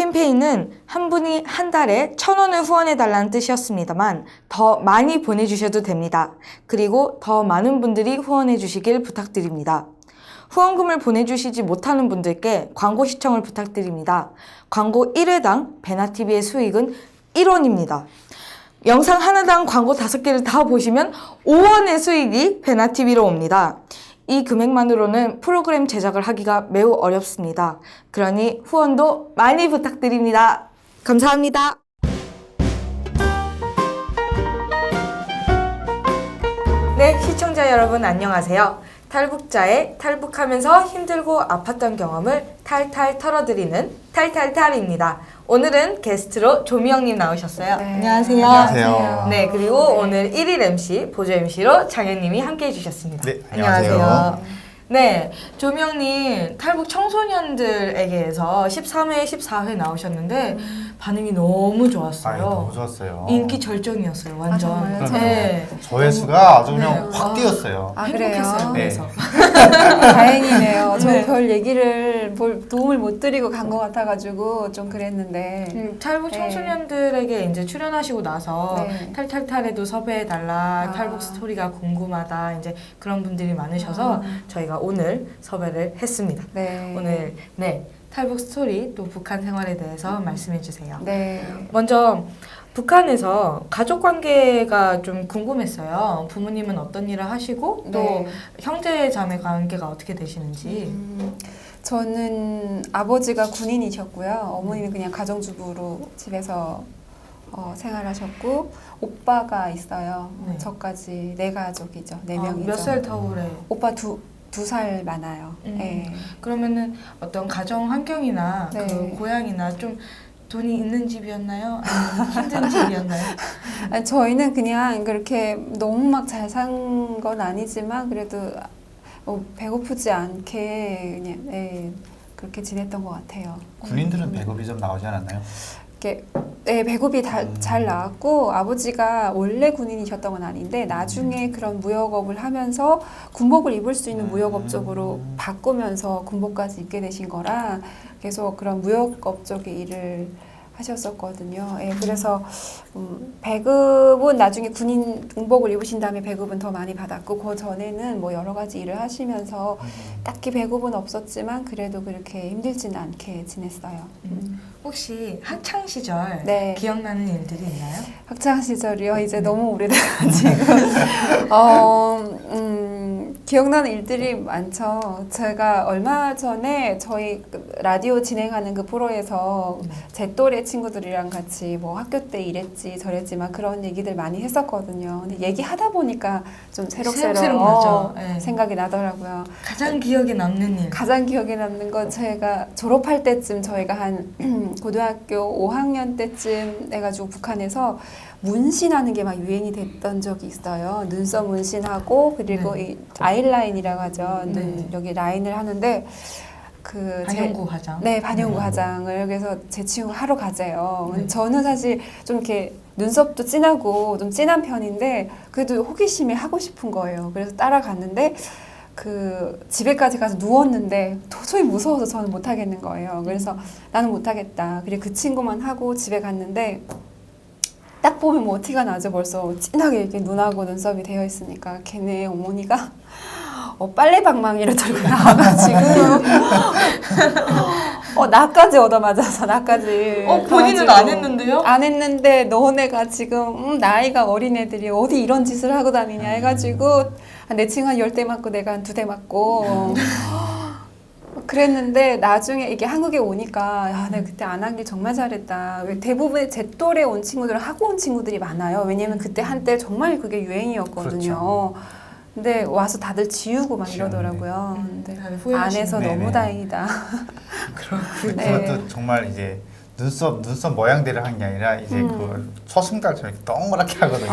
캠페인은 한 분이 한 달에 1,000원을 후원해달라는 뜻이었습니다만 더 많이 보내주셔도 됩니다. 그리고 더 많은 분들이 후원해주시길 부탁드립니다. 후원금을 보내주시지 못하는 분들께 광고 시청을 부탁드립니다. 광고 1회당 베나TV의 수익은 1원입니다. 영상 하나당 광고 5개를 다 보시면 5원의 수익이 베나TV로 옵니다. 이 금액만으로는 프로그램 제작을 하기가 매우 어렵습니다. 그러니 후원도 많이 부탁드립니다. 감사합니다. 네, 시청자 여러분 안녕하세요. 탈북자의 탈북하면서 힘들고 아팠던 경험을 탈탈 털어드리는 탈탈탈입니다. 오늘은 게스트로 조미영님 나오셨어요. 네. 안녕하세요. 안녕하세요. 네, 그리고 오늘 1일 MC, 보조 MC로 장현님이 함께 해주셨습니다. 네, 안녕하세요. 네, 조미영님 탈북 청소년들에게서 13회, 14회 나오셨는데 반응이 너무 좋았어요. 너무 좋았어요. 인기 절정이었어요, 완전. 정말요? 네. 조회수가 아주 그냥 네. 확 뛰었어요. 아, 그래요? 행복했어요. 네. 그래서. 다행이네요. 저 네. 별 얘기를 도움을 못 드리고 간 것 같아가지고 좀 그랬는데. 탈북 네. 청소년들에게 이제 출연하시고 나서 네. 탈탈탈에도 섭외해달라, 아. 탈북 스토리가 궁금하다, 이제 그런 분들이 많으셔서 저희가 오늘 섭외를 했습니다. 네. 오늘 탈북 스토리 또 북한 생활에 대해서 말씀해 주세요. 네. 먼저 북한에서 가족 관계가 좀 궁금했어요. 부모님은 어떤 일을 하시고 또 네. 형제 자매 관계가 어떻게 되시는지. 저는 아버지가 군인이셨고요. 어머니는 그냥 가정주부로 집에서 생활하셨고 오빠가 있어요. 네. 저까지 네 가족이죠. 네 명이죠. 몇 살 터울에? 오빠 두 살 많아요. 네. 그러면은 어떤 가정 환경이나 네. 그 고향이나 좀 돈이 있는 집이었나요? 아니면 힘든 집이었나요? 아니, 저희는 그냥 그렇게 너무 막 잘 산 건 아니지만 그래도 배고프지 않게 그냥 그렇게 지냈던 것 같아요. 군인들은 배급이 좀 나오지 않았나요? 이렇게 배급이 잘 나왔고 아버지가 원래 군인이셨던 건 아닌데 나중에 그런 무역업을 하면서 군복을 입을 수 있는 무역업 쪽으로 바꾸면서 군복까지 입게 되신 거라 계속 그런 무역업 쪽의 일을 하셨었거든요. 그래서 배급은 나중에 군복을 입으신 다음에 배급은 더 많이 받았고 그 전에는 뭐 여러 가지 일을 하시면서 딱히 배급은 없었지만 그래도 그렇게 힘들지는 않게 지냈어요. 혹시 학창 시절 네. 기억나는 일들이 있나요? 학창 시절이요. 이제 너무 오래돼가지고 기억나는 일들이 많죠. 제가 얼마 전에 저희 라디오 진행하는 그 프로에서 제 또래 친구들이랑 같이 뭐 학교 때 이랬지 저랬지 막 그런 얘기들 많이 했었거든요. 근데 얘기하다 보니까 좀 새록새록 나죠. 네. 생각이 나더라고요. 가장 기억에 남는 일. 가장 기억에 남는 건 제가 졸업할 때쯤 저희가 한 고등학교 5학년 때쯤 해가지고 북한에서 문신하는 게 막 유행이 됐던 적이 있어요. 눈썹 문신하고 그리고 네. 이 아이라인이라고 하죠. 네. 여기 라인을 하는데 반영구 화장. 네, 반영구 화장을 그래서 제 친구 하러 가재요. 네. 저는 사실 좀 이렇게 눈썹도 진하고 좀 진한 편인데 그래도 호기심에 하고 싶은 거예요. 그래서 따라갔는데 집에까지 가서 누웠는데 도저히 무서워서 저는 못 하겠는 거예요. 그래서 나는 못 하겠다. 그리고 그 친구만 하고 집에 갔는데 딱 보면 뭐 티가 나죠. 벌써 진하게 이렇게 눈하고 눈썹이 되어 있으니까 걔네 어머니가 빨래방망이를 들고 나와가지고 나까지 얻어맞아서 나까지 본인은 가지고 안 했는데요? 안 했는데 너네가 지금 나이가 어린 애들이 어디 이런 짓을 하고 다니냐 해가지고 내 친구 한 10대 맞고 내가 한 2대 맞고 그랬는데 나중에 이게 한국에 오니까 야, 내가 그때 안 한 게 정말 잘했다. 대부분 제 또래 온 친구들은 하고 온 친구들이 많아요. 왜냐면 그때 한때 정말 그게 유행이었거든요. 그렇죠. 근데 와서 다들 지우고 막 이러더라고요. 근데 다들 안 해서 후회하시는. 너무 네네. 다행이다. 네. 그것도 정말 이제 눈썹 모양대로 한 게 아니라 이제 그 초승달처럼 이렇게 동그랗게 하거든요.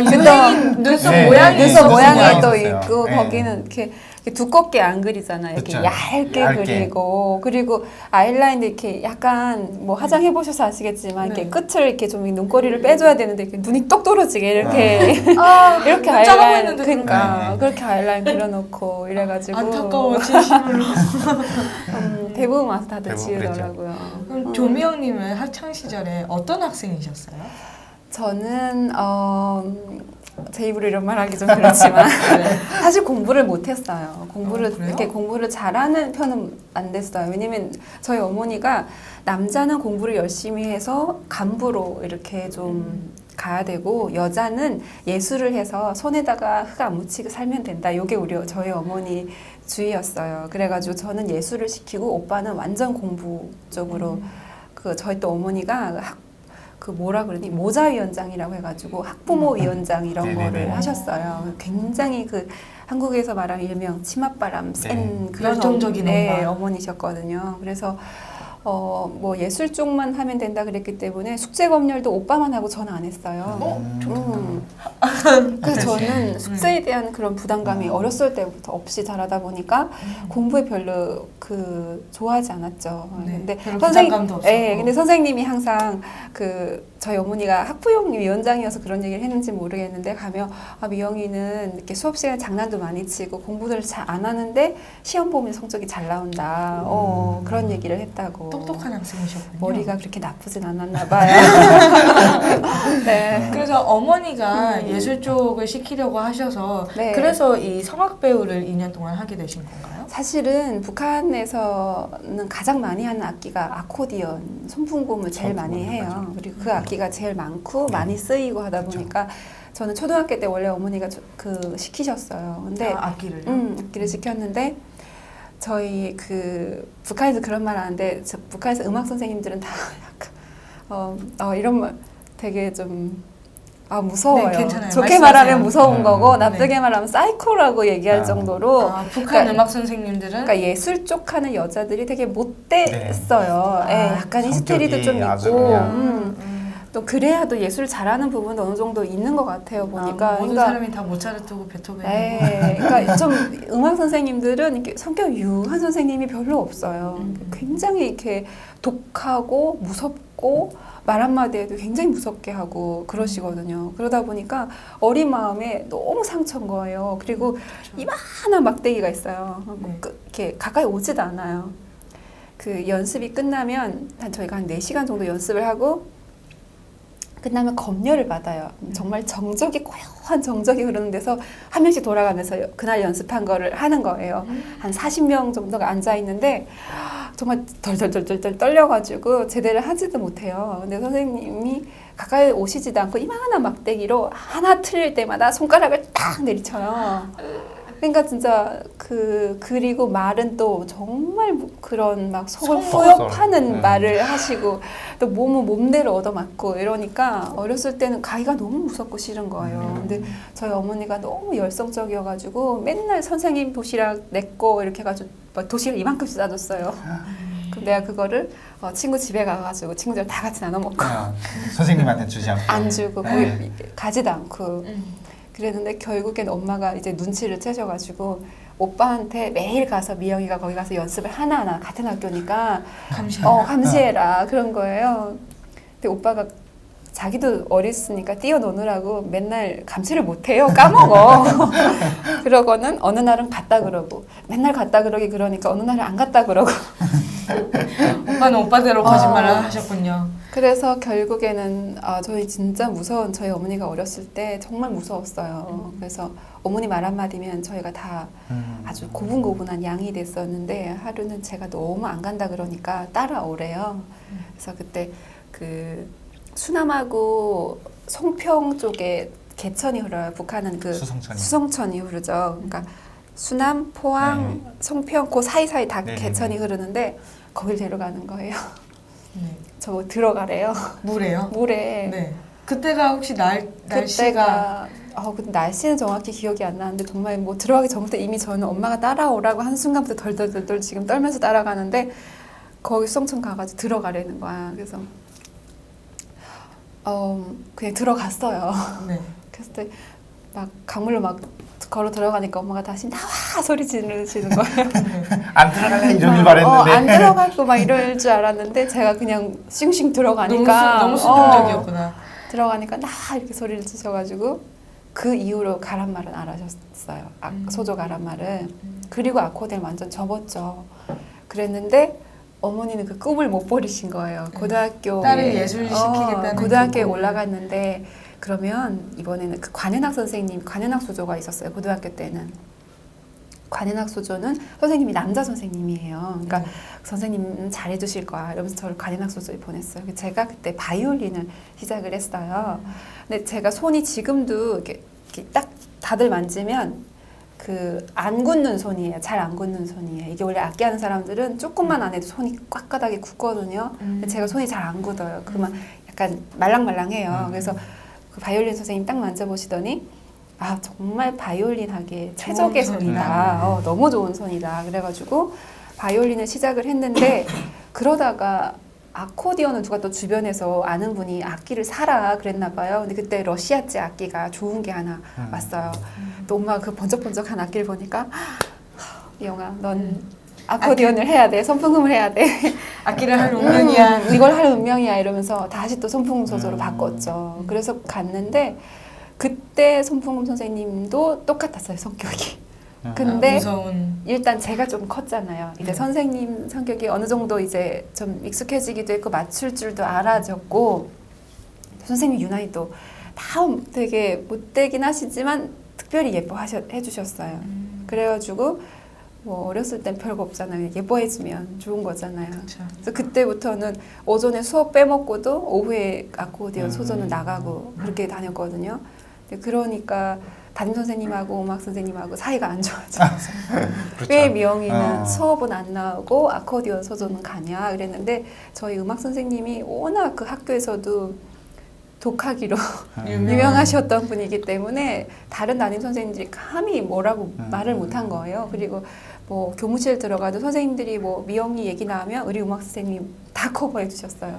유행인 눈썹 네, 모양이 네, 눈썹 눈썹 모양이 모양이 또 있었어요. 있고 네. 거기는 이렇게 두껍게 안 그리잖아요. 이렇게 그렇죠. 얇게 얇게. 그리고 그리고 아이라인도 이렇게 약간 뭐 화장해 보셔서 아시겠지만 네. 이렇게 끝을 이렇게 좀 눈꼬리를 빼줘야 되는데 이렇게 눈이 똑 떨어지게 이렇게 이렇게 작아 아이라인 보이는데 그러니까 네. 그렇게 아이라인 그려놓고 이래가지고 안타까워 진심으로. 대부분 와서 다들 대부분 지우더라고요. 그럼 조미영님은 학창 시절에 어떤 학생이셨어요? 저는 제 입으로 이런 말 하기 좀 그렇지만 사실 공부를 못했어요. 그래요? 이렇게 공부를 잘하는 편은 안 됐어요. 왜냐면 저희 어머니가 남자는 공부를 열심히 해서 간부로 이렇게 좀 가야 되고 여자는 예술을 해서 손에다가 흙 안 묻히고 살면 된다. 이게 저희 어머니 주의였어요. 그래가지고 저는 예술을 시키고 오빠는 완전 공부 쪽으로 저희 또 어머니가 그 뭐라 그러니 모자위원장이라고 해가지고 학부모 위원장 이런 네네네. 거를 하셨어요. 굉장히 그 한국에서 말하는 일명 치맛바람 센 네. 그런 열정적인 네, 엄마. 어머니셨거든요. 그래서 뭐 예술 쪽만 하면 된다 그랬기 때문에 숙제 검열도 오빠만 하고 저는 안 했어요. 그래서 저는 숙제에 대한 그런 부담감이 어렸을 때부터 없이 자라다 보니까 공부에 별로 좋아하지 않았죠. 네, 근데 별로 부담감도 없었고. 근데 선생님이 항상 저희 어머니가 학부형 위원장이어서 그런 얘기를 했는지 모르겠는데 가면 미영이는 이렇게 수업 시간에 장난도 많이 치고 공부를 잘 안 하는데 시험 보면 성적이 잘 나온다. 그런 얘기를 했다고. 똑똑한 학생이셨군요. 머리가 그렇게 나쁘진 않았나 봐요. 네. 그래서 어머니가 예술 쪽을 시키려고 하셔서 네. 그래서 이 성악 배우를 2년 동안 하게 되신 건가요? 사실은 북한에서는 가장 많이 하는 악기가 아코디언, 손풍금을 제일 많이 해요. 그리고 그 악기가 제일 많고 많이 쓰이고 하다 보니까 저는 초등학교 때 원래 어머니가 시키셨어요. 근데 악기를요? 악기를 시켰는데 저희 북한에서 그런 말 하는데 북한에서 음악 선생님들은 다 약간 이런 말 되게 좀 무서워요. 네, 괜찮아요. 좋게 말씀하세요. 말하면 무서운 거고 나쁘게 네. 말하면 사이코라고 얘기할 정도로 북한 그러니까 음악 선생님들은 그러니까 예술 쪽 하는 여자들이 되게 못됐어요. 네. 예, 약간 히스테리도 좀 아주 있고 그냥. 또 그래야 또 예술을 잘하는 부분도 어느 정도 있는 것 같아요. 보니까 모든 사람이 다 모차르트고 베토벤이고 그러니까 좀 음악 선생님들은 이렇게 성격 유한 선생님이 별로 없어요. 굉장히 이렇게 독하고 무섭고 말 한마디에도 굉장히 무섭게 하고 그러시거든요. 그러다 보니까 어린 마음에 너무 상처인 거예요. 그리고 이만한 막대기가 있어요. 이렇게 가까이 오지도 않아요. 연습이 끝나면 저희가 한 4시간 정도 연습을 하고 끝나면 검열을 받아요. 정말 정적이 고요한 정적이 흐르는 데서 한 명씩 돌아가면서 그날 연습한 거를 하는 거예요. 한 40명 정도가 앉아 있는데 정말 덜덜덜덜 떨려가지고 제대로 하지도 못해요. 근데 선생님이 가까이 오시지도 않고 이만한 막대기로 하나 틀릴 때마다 손가락을 딱 내리쳐요. 그러니까 진짜 그리고 말은 또 정말 그런 막 속을 후욕하는 말을 하시고 또 몸은 몸대로 얻어맞고 이러니까 어렸을 때는 가기가 너무 무섭고 싫은 거예요. 근데 저희 어머니가 너무 열성적이어가지고 맨날 선생님 도시락 냈고 이렇게 해가지고 막 도시락 이만큼씩 싸줬어요. 그럼 내가 그거를 친구 집에 가가지고 친구들 다 같이 나눠 먹고 선생님한테 주지 않고 안 주고 거기 가지도 않고 그랬는데 결국엔 엄마가 이제 눈치를 채셔가지고 오빠한테 매일 가서 미영이가 거기 가서 연습을 하나하나 같은 학교니까 감시해라 그런 거예요. 근데 오빠가 자기도 어렸으니까 뛰어노느라고 맨날 감시를 못해요. 까먹어. 그러고는 어느 날은 갔다 그러고 맨날 갔다 그러기 그러니까 어느 날은 안 갔다 그러고 오빠는 오빠대로 거짓말을 하셨군요. 그래서 결국에는 저희 진짜 무서운 저희 어머니가 어렸을 때 정말 무서웠어요. 그래서 어머니 말 한마디면 저희가 다 아주 고분고분한 양이 됐었는데 하루는 제가 너무 안 간다 그러니까 따라오래요. 그래서 그때 수남하고 송평 쪽에 개천이 흘러요. 북한은 수성천이 흐르죠. 그러니까 수남, 포항, 송평 그 사이사이 다 개천이 흐르는데 거길 데려가는 거예요. 저 들어가래요. 물에요? 물에. 네. 그때가 혹시 날씨가 근데 날씨는 정확히 기억이 안 나는데 정말 뭐 들어가기 전부터 이미 저는 엄마가 따라오라고 한 순간부터 덜덜덜덜 지금 떨면서 따라가는데 거기 수성천 가가지고 들어가려는 거야. 그래서 그냥 들어갔어요. 네. 그래서 막 강물로 막 걸어 들어가니까 엄마가 다시 나와 소리 지르시는 거예요. 안 들어갈래 이러길 바랬는데 안 들어가고 막 이럴 줄 알았는데 제가 그냥 싱싱 들어가니까 너무 수동적이었구나. 들어가니까 나와 이렇게 소리를 치셔가지고 그 이후로 가란 말은 안 하셨어요. 소조 가란 말을. 그리고 아코디를 완전 접었죠. 그랬는데 어머니는 그 꿈을 못 버리신 거예요. 고등학교 딸을 예술 시키겠다는 고등학교에 그 꿈을. 올라갔는데 그러면 이번에는 그 관현악 선생님, 관현악 소조가 있었어요. 고등학교 때는. 관현악 소조는 선생님이 남자 선생님이에요. 그러니까 선생님 잘해주실 거야. 이러면서 저를 관현악 소조에 보냈어요. 제가 그때 바이올린을 시작을 했어요. 근데 제가 손이 지금도 이렇게 딱 다들 만지면 그 안 굳는 손이에요. 잘 안 굳는 손이에요. 이게 원래 악기 하는 사람들은 조금만 안 해도 손이 꽉가닥이 굳거든요. 근데 제가 손이 잘 안 굳어요. 그만 약간 말랑말랑해요. 그래서 그 바이올린 선생님 딱 만져보시더니 아 정말 바이올린 하기에 최적의 좋은 손이다. 너무 좋은 손이다. 그래가지고 바이올린을 시작을 했는데 그러다가 아코디언은 누가 또 주변에서 아는 분이 악기를 사라 그랬나 봐요. 근데 그때 러시아제 악기가 좋은 게 하나 왔어요. 또 엄마가 그 번쩍번쩍한 악기를 보니까 이영아 넌 아코디언을 해야 돼. 선풍금을 해야 돼. 악기를 할 운명이야. 이걸 할 운명이야 이러면서 다시 또 손풍금 소조로 바꿨죠. 그래서 갔는데 그때 손풍금 선생님도 똑같았어요. 성격이. 근데 무서운. 일단 제가 좀 컸잖아요. 이제 선생님 성격이 어느 정도 이제 좀 익숙해지기도 했고 맞출 줄도 알아졌고 선생님 유난히 또 다 되게 못되긴 하시지만 특별히 해주셨어요. 그래가지고 뭐 어렸을 땐 별거 없잖아요. 예뻐해주면 좋은 거잖아요. 그쵸. 그래서 그때부터는 오전에 수업 빼먹고도 오후에 아코디언 소전은 나가고 그렇게 다녔거든요. 근데 그러니까 담임 선생님하고 음악 선생님하고 사이가 안 좋아졌어요. 그렇죠. 왜 미영이는 수업은 안 나오고 아코디언 소조는 가냐 그랬는데 저희 음악 선생님이 워낙 그 학교에서도 독하기로 유명하셨던 분이기 때문에 다른 담임 선생님들이 감히 뭐라고 말을 못한 거예요. 그리고 뭐 교무실 들어가도 선생님들이 뭐 미영이 얘기 나오면 우리 음악 선생님 다 커버해 주셨어요.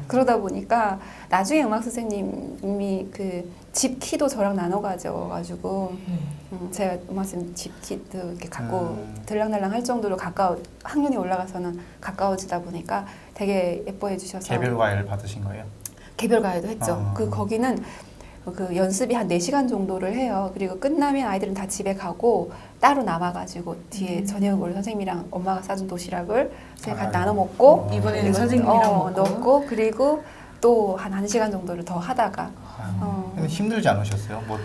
그러다 보니까 나중에 음악 선생님이 그 집 키도 저랑 나눠 가져가지고 제가 음악 선생님 집 키도 이렇게 갖고 들랑달랑 할 정도로 학년이 올라가서는 가까워지다 보니까 되게 예뻐해 주셔서 개별 과외를 받으신 거예요? 개별 과외도 했죠. 거기는 그 연습이 한 4시간 정도를 해요. 그리고 끝나면 아이들은 다 집에 가고 따로 남아가지고 뒤에 저녁을 선생님이랑 엄마가 싸준 도시락을 제가 같이 나눠 먹고 이번에는 그리고 선생님이랑 먹고. 넣고 그리고 또 한 1시간 정도를 더 하다가 근데 힘들지 않으셨어요? 뭐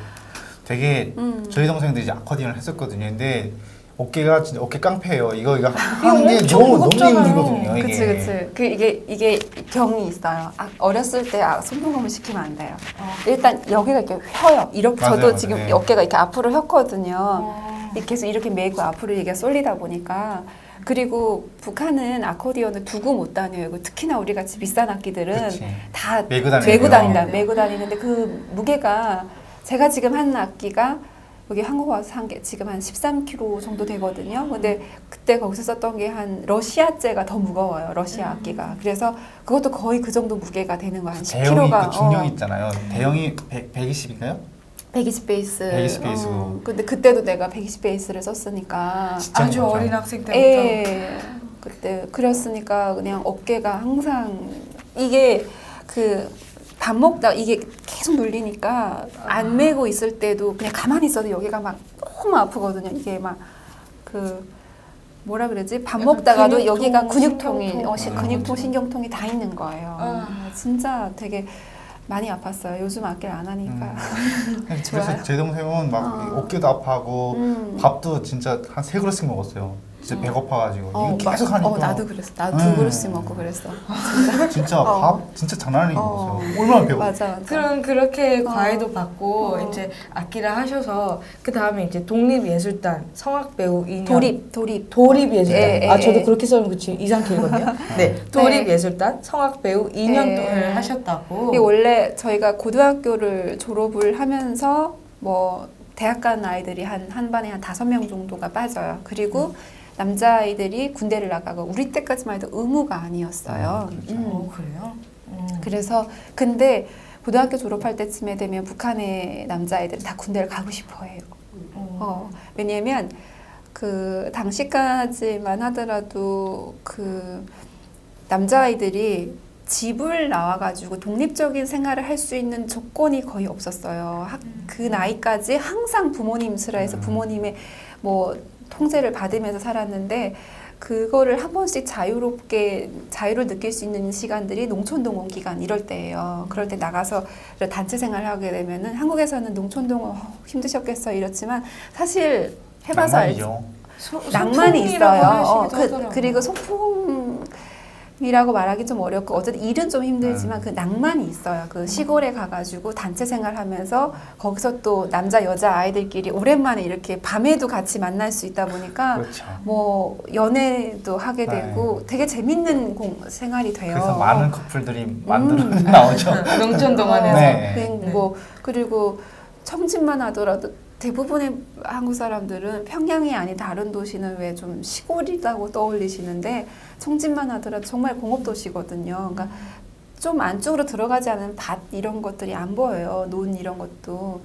되게 저희 동생들이 이제 아코디언을 했었거든요. 근데 어깨가 진짜 어깨 깡패예요. 이거 하는 게 엄청 너무 무겁잖아요. 힘들거든요. 이게. 그치. 이게 병이 있어요. 어렸을 때 손목을 시키면 안 돼요. 일단 여기가 이렇게 휘어요. 이렇게 맞아요, 저도 맞아요. 지금 네. 어깨가 이렇게 앞으로 휘었거든요. 계속 이렇게 메고 앞으로 이게 쏠리다 보니까 그리고 북한은 아코디언을 두고 못 다녀요. 특히나 우리 같이 비싼 악기들은 그치. 다 메고 다니는 메고 다니는데 그 무게가 제가 지금 하는 악기가 여기 한국 와서 산 게 지금 한 13kg 정도 되거든요. 근데 그때 거기서 썼던 게 한 러시아제가 더 무거워요. 러시아 악기가. 그래서 그것도 거의 그 정도 무게가 되는 거야. 한 대형이 10kg가. 그 중형 있잖아요. 대형이 120인가요? 120 베이스. 120 베이스고. 근데 그때도 내가 120 베이스를 썼으니까. 그렇죠. 아주 어린 학생 때부터. 예. 그때 그랬으니까 그냥 어깨가 항상 이게 그 밥 먹다 이게 계속 눌리니까 안 메고 있을 때도 그냥 가만히 있어도 여기가 막 너무 아프거든요. 이게 막 그 뭐라 그러지? 밥 약간 먹다가도 근육통, 여기가 근육통이 신경통. 근육통 신경통이 다 있는 거예요. 아. 진짜 되게 많이 아팠어요. 요즘 악기를 안 하니까. 좋아요. 그래서 제 동생은 막 어깨도 아파하고 밥도 진짜 한 3그릇씩 먹었어요. 진짜 배고파가지고 이거 계속 하니까 나도 그랬어. 나도 2그릇씩 먹고 그랬어. 진짜 밥 진짜 장난 아니게 먹었어요. 얼마나 배고. 맞아. 그럼 그렇게 과외도 받고 이제 악기를 하셔서 그 다음에 이제 독립예술단 성악배우 2년 독립예술단 예, 아 저도 예. 그렇게 써면 그치 이상하게 읽었네요. 네 독립예술단 성악배우 2년 예. 동안 하셨다고. 이게 원래 저희가 고등학교를 졸업을 하면서 뭐 대학 간 아이들이 한 반에 한 5명 정도가 빠져요. 그리고 남자아이들이 군대를 나가고 우리 때까지만 해도 의무가 아니었어요. 그래요? 그래서 근데 고등학교 졸업할 때쯤에 되면 북한의 남자아이들은 다 군대를 가고 싶어 해요. 왜냐면 그 당시까지만 하더라도 그 남자아이들이 집을 나와가지고 독립적인 생활을 할 수 있는 조건이 거의 없었어요. 그 나이까지 항상 부모님 슬하에서 부모님의 뭐 통제를 받으면서 살았는데 그거를 한 번씩 자유롭게 자유를 느낄 수 있는 시간들이 농촌동원 기간 이럴 때예요. 그럴 때 나가서 단체 생활을 하게 되면은 한국에서는 농촌동원 힘드셨겠어 이렇지만 사실 해봐서 알지. 낭만이죠. 낭만이 있어요. 하더라고요. 그리고 소풍이라고 말하기 좀 어렵고 어쨌든 일은 좀 힘들지만 그 낭만이 있어요. 그 시골에 가가지고 단체 생활하면서 거기서 또 남자 여자 아이들끼리 오랜만에 이렇게 밤에도 같이 만날 수 있다 보니까 그렇죠. 뭐 연애도 하게 네. 되고 되게 재밌는 생활이 돼요. 그래서 많은 커플들이 만들어 나오죠. 농촌 동안에서. 네. 뭐 그리고 청진만 하더라도 대부분의 한국 사람들은 평양이 아닌 다른 도시는 왜 좀 시골이라고 떠올리시는데 청진만 하더라도 정말 공업도시거든요. 그러니까 좀 안쪽으로 들어가지 않은 밭 이런 것들이 안 보여요. 논 이런 것도.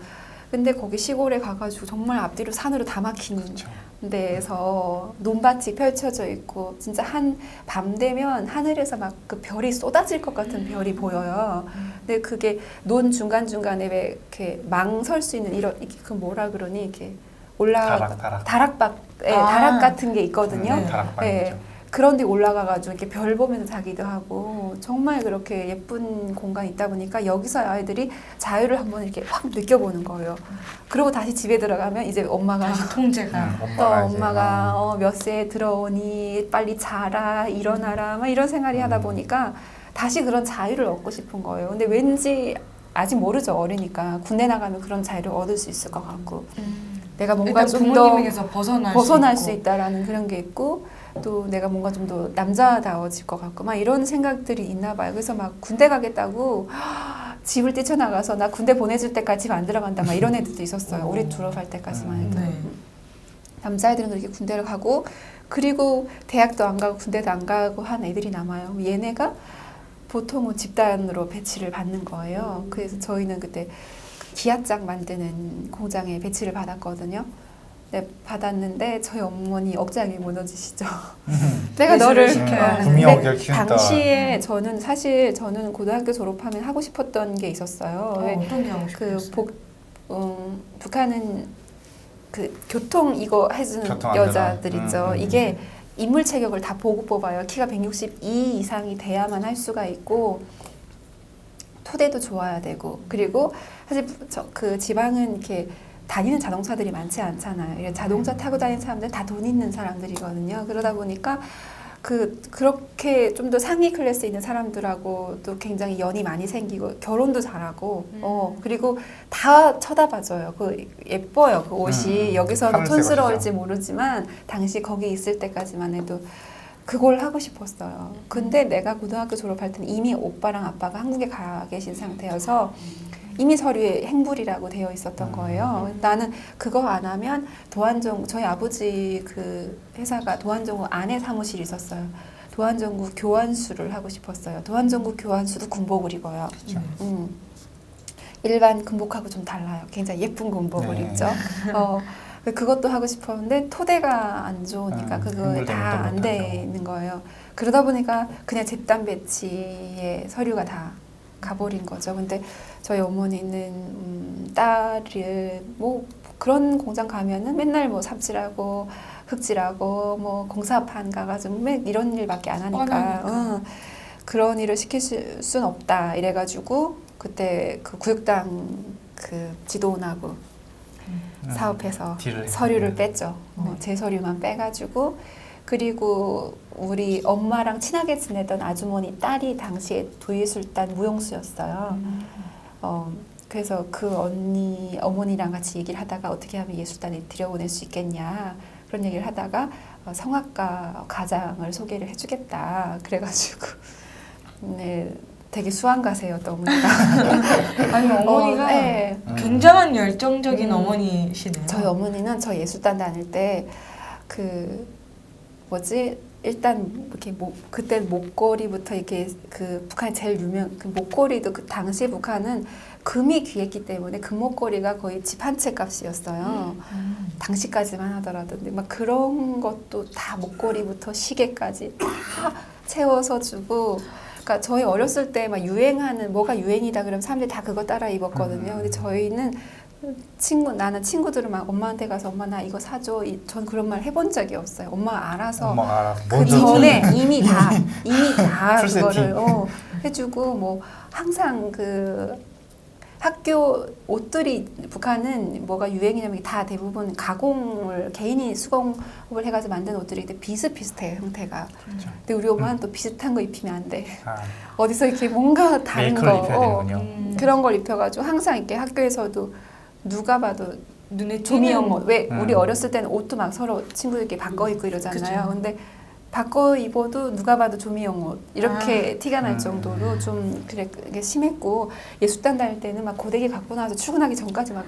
근데 거기 시골에 가가지고 정말 앞뒤로 산으로 다 막힌 그렇죠. 데에서 논밭이 펼쳐져 있고 진짜 한 밤 되면 하늘에서 막 그 별이 쏟아질 것 같은 별이 보여요. 근데 그게 논 중간 중간에 왜 이렇게 망 설 수 있는 이런 그 뭐라 그러니 이렇게 다락. 다락밭, 예, 아. 다락 같은 게 있거든요. 네. 다락방이죠. 그런데 올라가가지고 이렇게 별 보면서 자기도 하고 정말 그렇게 예쁜 공간이 있다 보니까 여기서 아이들이 자유를 한번 이렇게 확 느껴보는 거예요. 그리고 다시 집에 들어가면 이제 엄마가 다시 통제가. 엄마가 몇 시에 들어오니 빨리 자라 일어나라 막 이런 생활이 하다 보니까 다시 그런 자유를 얻고 싶은 거예요. 근데 왠지 아직 모르죠. 어리니까 군대 나가면 그런 자유를 얻을 수 있을 것 같고 내가 뭔가 일단 좀 더 부모님에게서 벗어날 수 있고. 있다라는 그런 게 있고 또 내가 뭔가 좀 더 남자다워질 것 같고 막 이런 생각들이 있나 봐요. 그래서 막 군대 가겠다고 집을 뛰쳐나가서 나 군대 보내줄 때까지 집 안 들어간다 막 이런 애들도 있었어요. 우리 졸업할 때까지만 해도. 네. 남자애들은 그렇게 군대를 가고 그리고 대학도 안 가고 군대도 안 가고 한 애들이 남아요. 얘네가 보통은 집단으로 배치를 받는 거예요. 그래서 저희는 그때 기아장 만드는 공장에 배치를 받았거든요. 네, 받았는데 저희 어머니 억장이 무너지시죠. 내가 너를 배수를 시켜야 근데 구미호기를 키운다. 당시에 저는 고등학교 졸업하면 하고 싶었던 게 있었어요. 왜 어떤 게 하고 싶으셨어요? 북한은 그 교통 이거 해주는 교통 여자들 안전함. 있죠. 이게 인물 체격을 다 보고 뽑아요. 키가 162 이상이 돼야만 할 수가 있고 토대도 좋아야 되고 그리고 사실 그 지방은 이렇게 다니는 자동차들이 많지 않잖아요. 자동차 타고 다니는 사람들은 다 돈 있는 사람들이거든요. 그러다 보니까 그렇게 좀 더 상위 클래스에 있는 사람들하고 또 굉장히 연이 많이 생기고 결혼도 잘하고 그리고 다 쳐다봐줘요. 예뻐요. 그 옷이 여기서는 하늘색 촌스러울지 모르지만 당시 거기 있을 때까지만 해도 그걸 하고 싶었어요. 근데 내가 고등학교 졸업할 때는 이미 오빠랑 아빠가 한국에 가 계신 상태여서 이미 서류에 행불이라고 되어 있었던 거예요. 나는 그거 안 하면 저희 아버지 그 회사가 도안정구 안에 사무실이 있었어요. 도안정구 교환수를 하고 싶었어요. 도안정구 교환수도 군복을 입어요. 일반 군복하고 좀 달라요. 굉장히 예쁜 군복을 네. 입죠. 그것도 하고 싶었는데 토대가 안 좋으니까 그거 다 안 되는 거예요. 그러다 보니까 그냥 집단 배치에 서류가 다 가버린 거죠. 근데 저희 어머니는 딸을 뭐 그런 공장 가면은 맨날 뭐 삽질하고 흙질하고 뭐 공사판 가가지고 이런 일밖에 안 하니까 그런 일을 시킬 수는 없다 이래가지고 그때 그 구육당 그 지도원하고 사업해서 서류를 뺐죠. 제 서류만 빼가지고 그리고 우리 엄마랑 친하게 지내던 아주머니 딸이 당시에 도예술단 무용수였어요. 그래서 그 어머니랑 같이 얘기를 하다가 어떻게 하면 예술단에 들여보낼 수 있겠냐 그런 얘기를 하다가 성악가 가장을 소개를 해주겠다 그래가지고 네, 되게 수완가세였던 어머니가 아니 어머니가 네. 굉장한 열정적인 어머니시네요. 저희 어머니는 저 예술단 다닐 때 일단 이렇게 그때 목걸이부터 이렇게 그 북한이 제일 유명 그 목걸이도 그 당시 북한은 금이 귀했기 때문에 금목걸이가 거의 집 한 채 값이었어요. 당시까지만 하더라도 근데 막 그런 것도 다 목걸이부터 시계까지 다 채워서 주고. 그러니까 저희 어렸을 때 막 유행하는 뭐가 유행이다 그러면 사람들이 다 그거 따라 입었거든요. 근데 저희는 나는 친구들은 막 엄마한테 가서 엄마 나 이거 사줘. 전 그런 말 해본 적이 없어요. 엄마가 알아서 엄마가 알아서 그 먼저 전에 이미 다 풀 그거를 세팅. 해주고 뭐 항상 그 학교 옷들이 북한은 뭐가 유행이냐면 다 대부분 가공을 개인이 수공업을 해가지고 만든 옷들이 비슷비슷해요 형태가. 그렇죠. 근데 우리 엄마는 또 비슷한 거 입히면 안 돼. 아, 어디서 이렇게 뭔가 다른 메이커를 거 입혀야 되는군요. 그런 걸 입혀가지고 항상 이렇게 학교에서도 누가 봐도 눈에 조미영 옷. 왜 우리 음. 어렸을 때는 옷도 막 서로 친구들끼리 바꿔 입고 이러잖아요. 근데 바꿔 입어도 누가 봐도 조미영 옷 이렇게 티가 날 정도로 좀 그게 심했고 예술단 다닐 때는 막 고데기 갖고 나와서 출근하기 전까지 막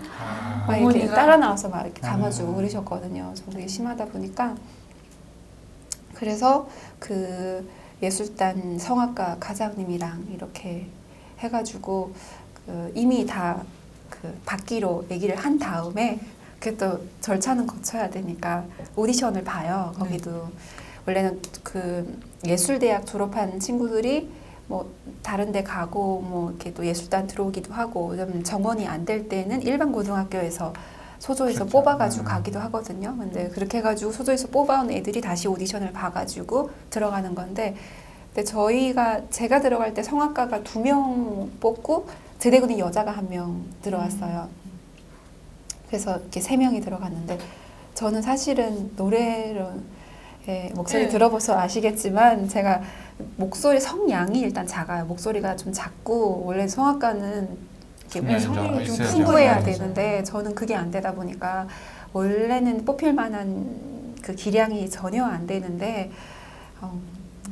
이렇게 어머니가- 따라 나와서 막 이렇게 감아주고 그러셨거든요. 저 그게 심하다 보니까 그래서 그 예술단 성악가 가장님이랑 이렇게 해가지고 그 이미 다 그 받기로 얘기를 한 다음에 그 또 절차는 거쳐야 되니까 오디션을 봐요. 거기도 원래는 그 예술대학 졸업한 친구들이 뭐 다른 데 가고 뭐 이렇게 또 예술단 들어오기도 하고 좀 정원이 안 될 때는 일반 고등학교에서 소조에서 그렇죠. 뽑아가지고 가기도 하거든요. 근데 그렇게 해가지고 소조에서 뽑아온 애들이 다시 오디션을 봐가지고 들어가는 건데 근데 제가 들어갈 때 성악가가 2명 뽑고 제대군이 여자가 1명 들어왔어요. 그래서 이렇게 3명이 들어갔는데 저는 사실은 노래를 목소리 들어봐서 아시겠지만 제가 목소리 성량이 일단 작아요. 목소리가 좀 작고 원래 성악가는 이렇게 성량이 좀 있어야죠. 풍부해야 있어야죠. 되는데 저는 그게 안 되다 보니까 원래는 뽑힐 만한 그 기량이 전혀 안 되는데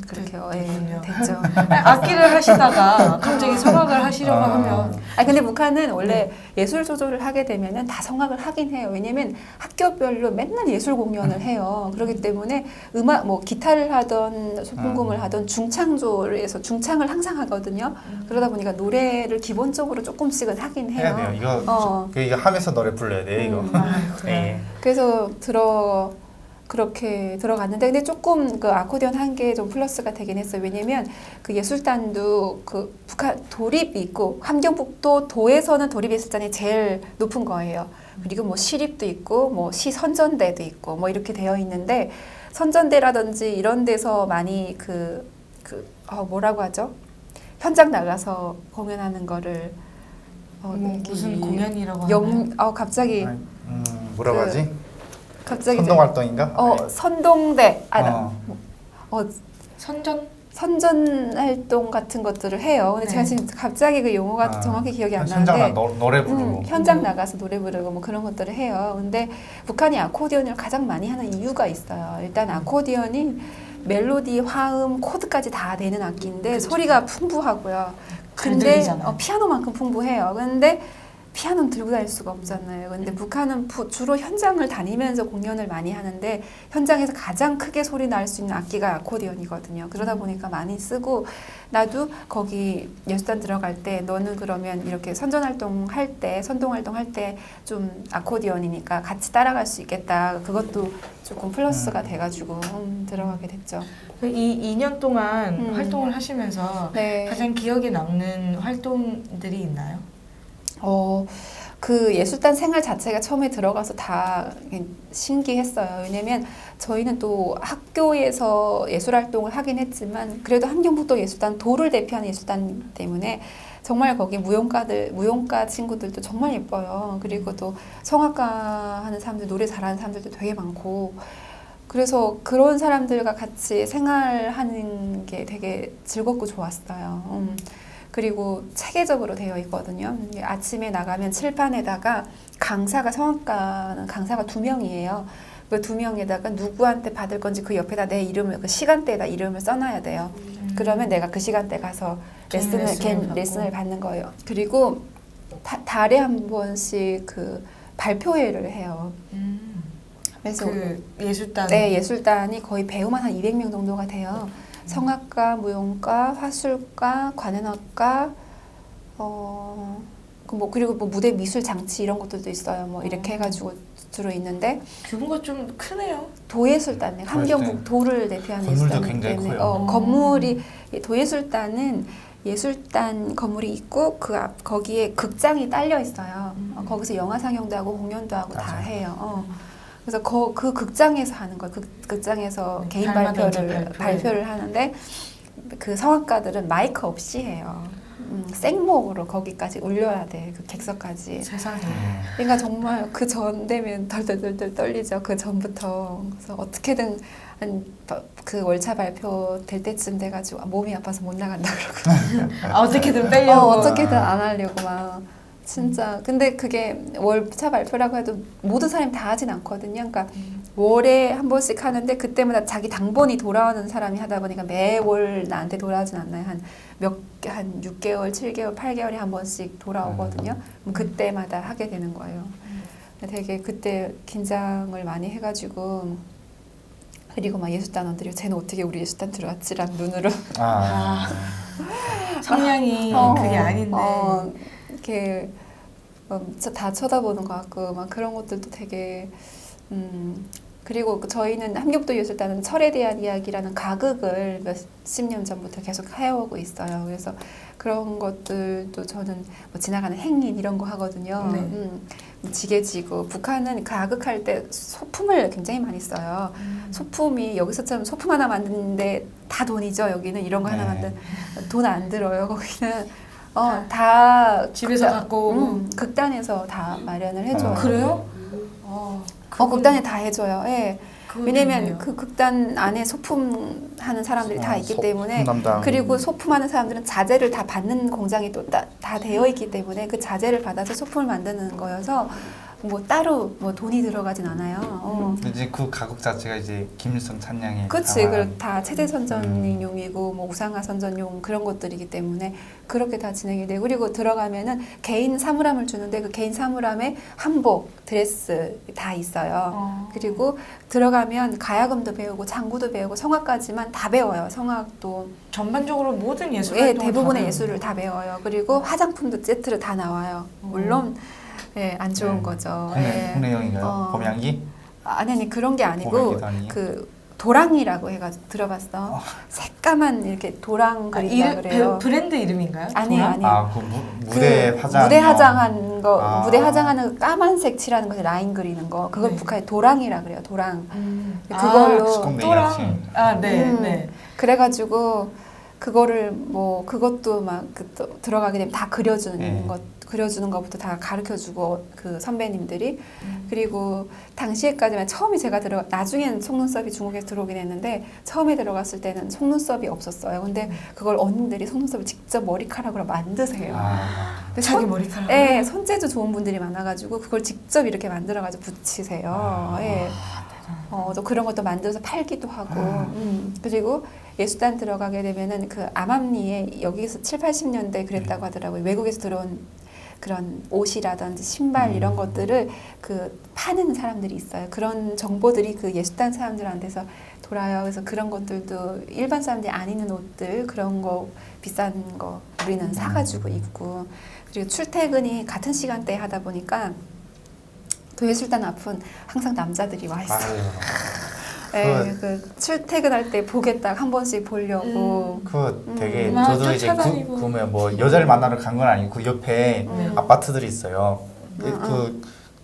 그렇게 됐군요. 됐죠. 악기를 하시다가 갑자기 성악을 하시려고 하면 근데 북한은 원래 예술 조절을 하게 되면은 다 성악을 하긴 해요. 왜냐면 학교별로 맨날 예술 공연을 해요. 그렇기 때문에 음악 뭐 기타를 하던 소품금을 하던 중창조를 해서 중창을 항상 하거든요. 그러다 보니까 노래를 기본적으로 조금씩은 하긴 해요. 해야 돼요. 이거 하면서 노래 불러야 돼 이거. 네. 그래서 그렇게 들어갔는데 근데 조금 그 아코디언 한 게 좀 플러스가 되긴 했어요. 왜냐면 그 예술단도 그 북한 도립이 있고 함경북도 도에서는 도립예술단이 제일 높은 거예요. 그리고 뭐 시립도 있고 뭐 시선전대도 있고 뭐 이렇게 되어 있는데 선전대라든지 이런 데서 많이 뭐라고 하죠? 현장 나가서 공연하는 거를 무슨 공연이라고 하나요? 갑자기 뭐라고 하지? 갑자기 선동 활동인가? 선동대 선전 활동 같은 것들을 해요. 근데 제가 지금 갑자기 그 용어가 정확히 기억이 안 현장 나는데 노래 부르고 현장 나가서 노래 부르고 뭐 그런 것들을 해요. 근데 북한이 아코디언을 가장 많이 하는 이유가 있어요. 일단 아코디언이 멜로디, 화음, 코드까지 다 내는 악기인데 소리가 풍부하고요. 근데 들리잖아요. 피아노만큼 풍부해요. 근데 피아노는 들고 다닐 수가 없잖아요. 근데 북한은 주로 현장을 다니면서 공연을 많이 하는데 현장에서 가장 크게 소리 날 수 있는 악기가 아코디언이거든요. 그러다 보니까 많이 쓰고 나도 거기 예술단 들어갈 때 너는 그러면 이렇게 선동활동 할 때 좀 아코디언이니까 같이 따라갈 수 있겠다. 그것도 조금 플러스가 돼가지고 들어가게 됐죠. 이 2년 동안 활동을 하시면서 가장 기억에 남는 활동들이 있나요? 그 예술단 생활 자체가 처음에 들어가서 다 신기했어요. 왜냐면 저희는 또 학교에서 예술 활동을 하긴 했지만 그래도 함경북도 예술단 도를 대표하는 예술단 때문에 정말 거기 무용가 친구들도 정말 예뻐요. 그리고 또 성악가 하는 사람들, 노래 잘하는 사람들도 되게 많고 그래서 그런 사람들과 같이 생활하는 게 되게 즐겁고 좋았어요. 그리고 체계적으로 되어 있거든요. 아침에 나가면 칠판에다가 성악가는 강사가 2명이에요. 그 2명에다가 누구한테 받을 건지 그 옆에다 내 이름을, 그 시간대에다 이름을 써놔야 돼요. 그러면 내가 그 시간대 가서 레슨을 받는 거예요. 그리고 달에 한 번씩 그 발표회를 해요. 그래서 그 예술단 네, 예술단이 거의 배우만 한 200명 정도가 돼요. 성악가, 무용가, 화술가, 관현악가, 그리고 뭐 무대 미술 장치 이런 것들도 있어요. 뭐 이렇게 해가지고 주로 있는데 규모가 좀 크네요. 도예술단, 함경북 도를 대표하는 건물도 예술단이기 굉장히 때문에 커요. 건물이 도예술단은 예술단 건물이 있고 그 앞 거기에 극장이 딸려 있어요. 거기서 영화 상영도 하고 공연도 하고 다 맞아요. 해요. 그래서 그 극장에서 하는 거예요. 극장에서 네, 개인 달마다 이제 발표를 하는데 그 성악가들은 마이크 없이 해요. 생목으로 거기까지 울려야 돼. 그 객석까지. 세상에. 그러니까 정말 그 전 되면 덜덜덜덜 떨리죠. 그 전부터. 그래서 어떻게든 그 월차 발표 될 때쯤 돼가지고 몸이 아파서 못 나간다 그러고. 어떻게든 빼려고. 어떻게든 안 하려고 막. 진짜. 근데 그게 월차 발표라고 해도 모든 사람이 다 하진 않거든요. 그러니까 월에 한 번씩 하는데 그때마다 자기 당번이 돌아오는 사람이 하다 보니까 매월 나한테 돌아오진 않나요? 한 6개월, 7개월, 8개월에 한 번씩 돌아오거든요. 그럼 그때마다 하게 되는 거예요. 되게 그때 긴장을 많이 해가지고 그리고 막 예술단원들이 쟤는 어떻게 우리 예술단 들어왔지라는 눈으로 성향이 그게 아닌데. 이렇게 다 쳐다보는 것 같고 막 그런 것들도 되게 그리고 저희는 함경도 예술단은 철에 대한 이야기라는 가극을 몇십 년 전부터 계속 해오고 있어요. 그래서 그런 것들도 저는 뭐 지나가는 행인 이런 거 하거든요. 지게지고 북한은 가극할 때 소품을 굉장히 많이 써요. 소품이 여기서처럼 소품 하나 만드는데 다 돈이죠. 여기는 이런 거 하나 만든 돈 안 들어요. 거기는 다 집에서 갖고 오고. 극단에서 다 마련을 해줘요. 그래요? 극단에 다 해줘요. 예. 왜냐면 좋네요. 그 극단 안에 소품 하는 사람들이 다 있기 때문에 담당. 그리고 소품하는 사람들은 자재를 다 받는 공장이 또 다 되어 있기 때문에 그 자재를 받아서 소품을 만드는 거여서 뭐 따로 뭐 돈이 들어가진 않아요. 이제 그 가격 자체가 이제 김일성 찬양의 그치, 다 체제 선전용이고 뭐 우상화 선전용 그런 것들이기 때문에 그렇게 다 진행이 되고 그리고 들어가면은 개인 사물함을 주는데 그 개인 사물함에 한복, 드레스 다 있어요. 그리고 들어가면 가야금도 배우고 장구도 배우고 성악까지만 다 배워요. 성악도 전반적으로 모든 예술 예, 활동을 대부분의 다 예술을 다 배워요. 그리고 화장품도 세트로 다 나와요. 물론 예, 안 좋은 거죠. 예. 홍래영인가요? 봄향기? 아니 그런 게 아니고 봄향기도 아니에요? 그 도랑이라고 해가지고 들어봤어. 새까만 이렇게 도랑 그린다 그래요. 브랜드 이름인가요? 아니에요, 도랑? 아니에요. 그 무대 화장. 무대 화장한 거, 아. 무대 화장하는 거 까만색 칠하는 거 라인 그리는 거, 그걸 네. 북한에 도랑이라 그래요. 도랑. 그걸로 수공대 또랑 같이. 네. 그래가지고 그거를 뭐 그것도 막 들어가게 되면 다 그려주는 그려주는 것부터 다 가르쳐주고 그 선배님들이 그리고 당시에까지만 처음에 제가 나중에는 속눈썹이 중국에 들어오긴 했는데 처음에 들어갔을 때는 속눈썹이 없었어요. 근데 그걸 언니들이 속눈썹을 직접 머리카락으로 만드세요. 근데 자기 머리카락. 네, 손재주 좋은 분들이 많아가지고 그걸 직접 이렇게 만들어가지고 붙이세요. 예. 또 그런 것도 만들어서 팔기도 하고 그리고 예술단 들어가게 되면은 그 암암리에 여기서 7, 80년대 그랬다고 하더라고요. 외국에서 들어온 그런 옷이라든지 신발 이런 것들을 그 파는 사람들이 있어요. 그런 정보들이 그 예술단 사람들한테서 돌아요. 그래서 그런 것들도 일반 사람들이 안 입는 옷들 그런 거 비싼 거 우리는 사가지고 입고 그리고 출퇴근이 같은 시간대에 하다 보니까 도예술단 앞은 항상 남자들이 와 있어요. 네, 그 출퇴근할 때 보게 딱 한 번씩 보려고. 그 되게 막 저도 이제 쫓아다니고. 그러면 뭐 여자를 만나러 간 건 아니고 그 옆에 아파트들이 있어요. 그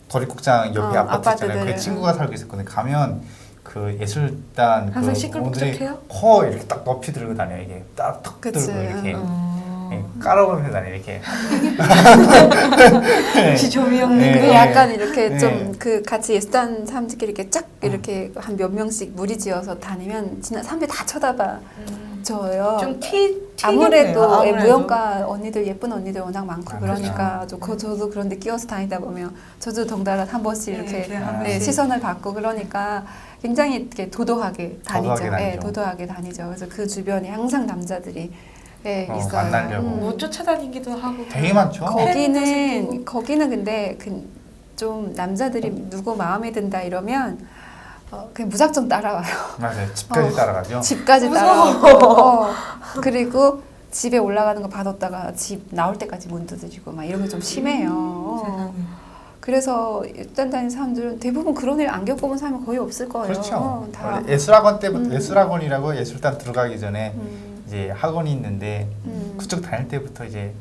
도립국장 옆에 아파트 있잖아요. 그 친구가 살고 있었거든요. 가면 그 예술단 항상 그 시끌벅적해요? 코 이렇게 딱 높이 들고 다녀요. 이게 딱 들고 이렇게 깔아보면서 다녀요. 이렇게. 역시 조미영님. 그 약간 이렇게 네. 좀 그 같이 예술단 사람들끼리 이렇게 쫙 이렇게 한 몇 명씩 무리지어서 다니면 진짜 사람들이 다 쳐다봐 줘요. 좀 아무래도 튀겠네요. 무용가 언니들 예쁜 언니들 워낙 많고 그렇죠. 그러니까 저도 그런데 끼어서 다니다 보면 저도 덩달아 한 번씩 이렇게 한 번씩. 시선을 받고 그러니까 굉장히 이렇게 도도하게 다니죠. 다니죠. 도도하게 다니죠. 그래서 그 주변에 항상 남자들이 있어요. 만나려고. 뭐 쫓아다니기도 하고. 되게 많죠. 거기는 근데 좀 남자들이 누구 마음에 든다 이러면 그냥 무작정 따라와요. 맞아요. 집까지 따라가죠. 집까지 따라오고 그리고 집에 올라가는 거 받았다가 집 나올 때까지 문 두드리고 막 이런 게 좀 심해요. 그래서 일단 다니는 사람들은 대부분 그런 일 안 겪어본 사람이 거의 없을 거예요. 그렇죠. 다. 예술학원 때부터 예술학원이라고 예술단 들어가기 전에 이제 학원이 있는데 그쪽 다닐 때부터 이제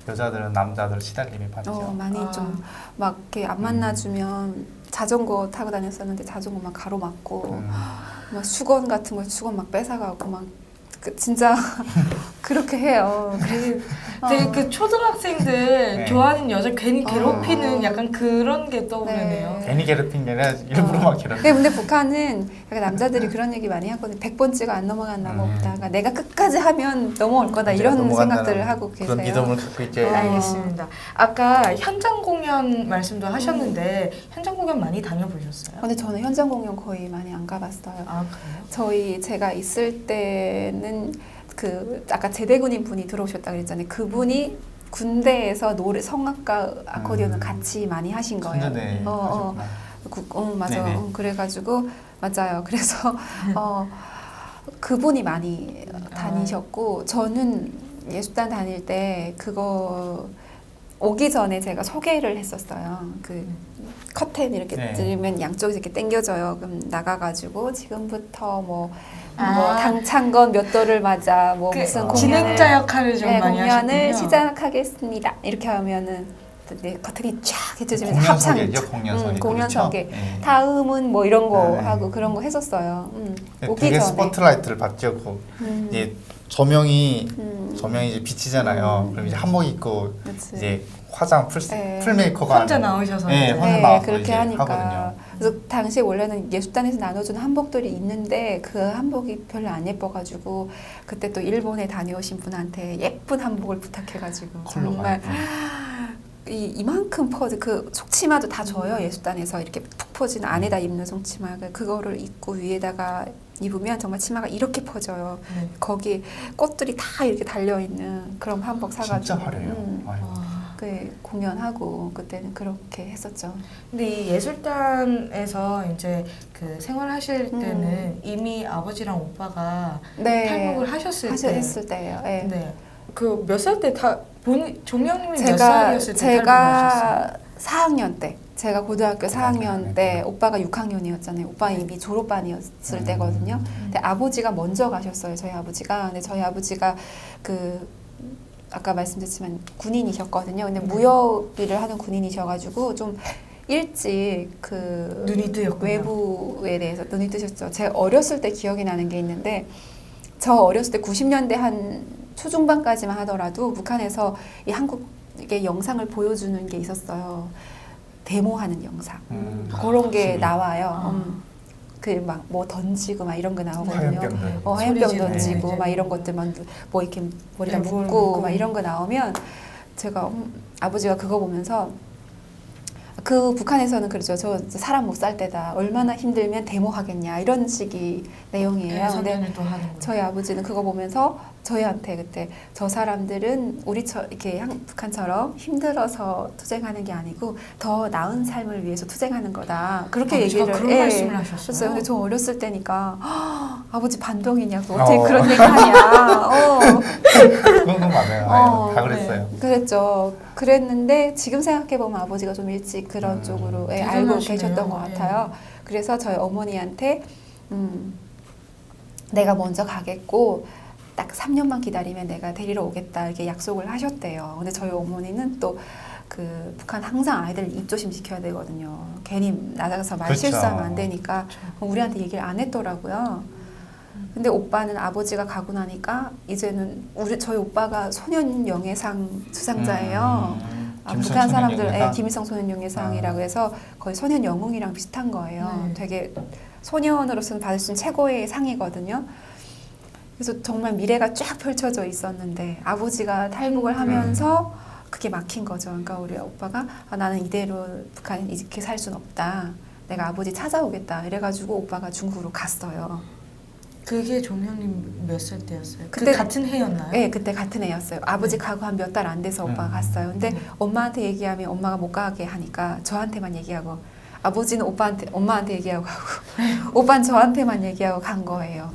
여자들은 남자들 시달림이 받죠. 많이 아. 좀 막 이렇게 안 만나주면 자전거 타고 다녔었는데 자전거 막 가로막고 막 수건 같은 거 수건 막 뺏어가고 막 진짜 그렇게 해요. 되게 그 초등학생들 네. 좋아하는 여자 괜히 괴롭히는 약간 그런 게 떠오르네요. 네. 괜히 괴롭힌 게 아니라 일부러 막 괴롭혀. 근데 북한은 약간 남자들이 그런 얘기 많이 하거든요. 100번 찍어 안 넘어간 나무 없다. 그러니까 내가 끝까지 하면 넘어올 거다. 이런 넘어간다는 생각들을 하고 계세요. 그런 믿음을 갖고 있죠. 알겠습니다. 아까 현장 공연 말씀도 하셨는데 현장 공연 많이 다녀보셨어요? 근데 저는 현장 공연 거의 많이 안 가봤어요. 아 그래요? 제가 있을 때는 그 아까 제대군인 분이 들어오셨다 그랬잖아요. 그분이 군대에서 노래 성악과 아코디언을 같이 많이 하신 거예요. 군대네 하셨구나. 맞아. 네네. 그래가지고 맞아요. 그래서 그분이 많이 다니셨고 저는 예술단 다닐 때 그거 오기 전에 제가 소개를 했었어요. 그 커튼 이렇게 네. 들면 양쪽에서 이렇게 당겨져요. 그럼 나가가지고 지금부터 뭐 아. 당창건 몇 도를 맞아 뭐 그 무슨 진행자 역할을 좀 네, 많이 공연을 하셨군요. 시작하겠습니다. 이렇게 하면은 네, 커튼이 쫙 휘어지면서 공연 합창 소개죠, 공연 소개. 공연 그렇죠? 소개. 네. 다음은 뭐 이런 거 네. 하고 그런 거 했었어요. 오기 되게 전에. 스포트라이트를 받죠. 이제 조명이 이제 비치잖아요. 그럼 이제 한복 입고 그치. 이제 화장 네. 풀 메이크업 혼자 나오셔서 네, 이제. 혼자 나와서 그렇게 이제 하니까. 하거든요. 그래서 당시에 원래는 예술단에서 나눠주는 한복들이 있는데 그 한복이 별로 안 예뻐가지고 그때 또 일본에 다녀오신 분한테 예쁜 한복을 부탁해가지고 컬러가 정말 예쁜. 이만큼 퍼지 그 속치마도 다 줘요. 예술단에서 이렇게 푹 퍼진 안에다 입는 속치마 그거를 입고 위에다가 입으면 정말 치마가 이렇게 퍼져요. 네. 거기 꽃들이 다 이렇게 달려 있는 그런 한복 사가지고 진짜 화려해요. 아유. 그 공연하고 그때는 그렇게 했었죠. 근데 이 예술단에서 이제 그 생활하실 때는 이미 아버지랑 오빠가 네. 탈북을 하셨을 때. 했을 때예요. 네. 네. 그 몇 살 때 종영님이 몇 살이었을 때 탈북하셨어요? 제가 4학년 때 제가 고등학교 4학년 때 오빠가 6학년이었잖아요. 오빠는 이미 졸업반이었을 때거든요. 근데 아버지가 먼저 가셨어요. 저희 아버지가. 근데 저희 아버지가 그 아까 말씀드렸지만 군인이셨거든요. 근데 무역 일을 하는 군인이셔가지고 좀 일찍 그 눈이 뜨였군요. 외부에 대해서 눈이 뜨셨죠. 제가 어렸을 때 기억이 나는 게 있는데 저 어렸을 때 90년대 한 초중반까지만 하더라도 북한에서 이 한국의 영상을 보여주는 게 있었어요. 데모하는 영상. 그런 게 확실히. 나와요. 그 막 뭐 던지고 막 이런 거 나오거든요. 화염병 화염병 소리 던지고 지르고 막 이런 것들만 뭐 이렇게 머리다 네, 물 묶고 묶고. 막 이런 거 나오면 제가 아버지가 그거 보면서 그 북한에서는 그러죠. 저 사람 못 살 때다. 얼마나 힘들면 데모하겠냐 이런 식의 내용이에요. 네, 근데 선전을 또 하는 거예요. 저희 아버지는 그거 보면서 저희한테 그때 저 사람들은 이렇게 북한처럼 힘들어서 투쟁하는 게 아니고 더 나은 삶을 위해서 투쟁하는 거다. 그렇게 얘기를 그런 말씀을 하셨어요. 근데 저 어렸을 때니까 아버지 반동이냐고 어떻게 그런 얘기 하냐. 그건 맞아요. 다 그랬어요. 그랬죠. 그랬는데 지금 생각해 보면 아버지가 좀 일찍 그런 쪽으로 알고 대단하시네요. 계셨던 것 같아요. 그래서 저희 어머니한테 내가 먼저 가겠고 딱 3년만 기다리면 내가 데리러 오겠다 이렇게 약속을 하셨대요. 근데 저희 어머니는 또 그 북한 항상 아이들 입조심 지켜야 되거든요. 괜히 나가서 말 그렇죠. 실수하면 안 되니까 우리한테 얘기를 안 했더라고요. 근데 오빠는 아버지가 가고 나니까 이제는 저희 오빠가 소년영예상 수상자예요. 북한 사람들 김일성 소년영예상이라고 해서 거의 소년 영웅이랑 비슷한 거예요. 네. 되게 소년으로서는 받을 수 있는 최고의 상이거든요. 그래서 정말 미래가 쫙 펼쳐져 있었는데 아버지가 탈북을 하면서 그게 막힌 거죠. 그러니까 우리 오빠가 나는 이대로 북한에 이렇게 살 수는 없다. 내가 아버지 찾아오겠다. 이래가지고 오빠가 중국으로 갔어요. 그게 종영님 몇 살 때였어요? 그때 그 같은 해였나요? 네, 그때 같은 애였어요. 아버지 가고 한 몇 달 안 돼서 오빠가 갔어요. 근데 엄마한테 얘기하면 엄마가 못 가게 하니까 저한테만 얘기하고 아버지는 엄마한테 얘기하고 가고 오빠는 저한테만 얘기하고 간 거예요.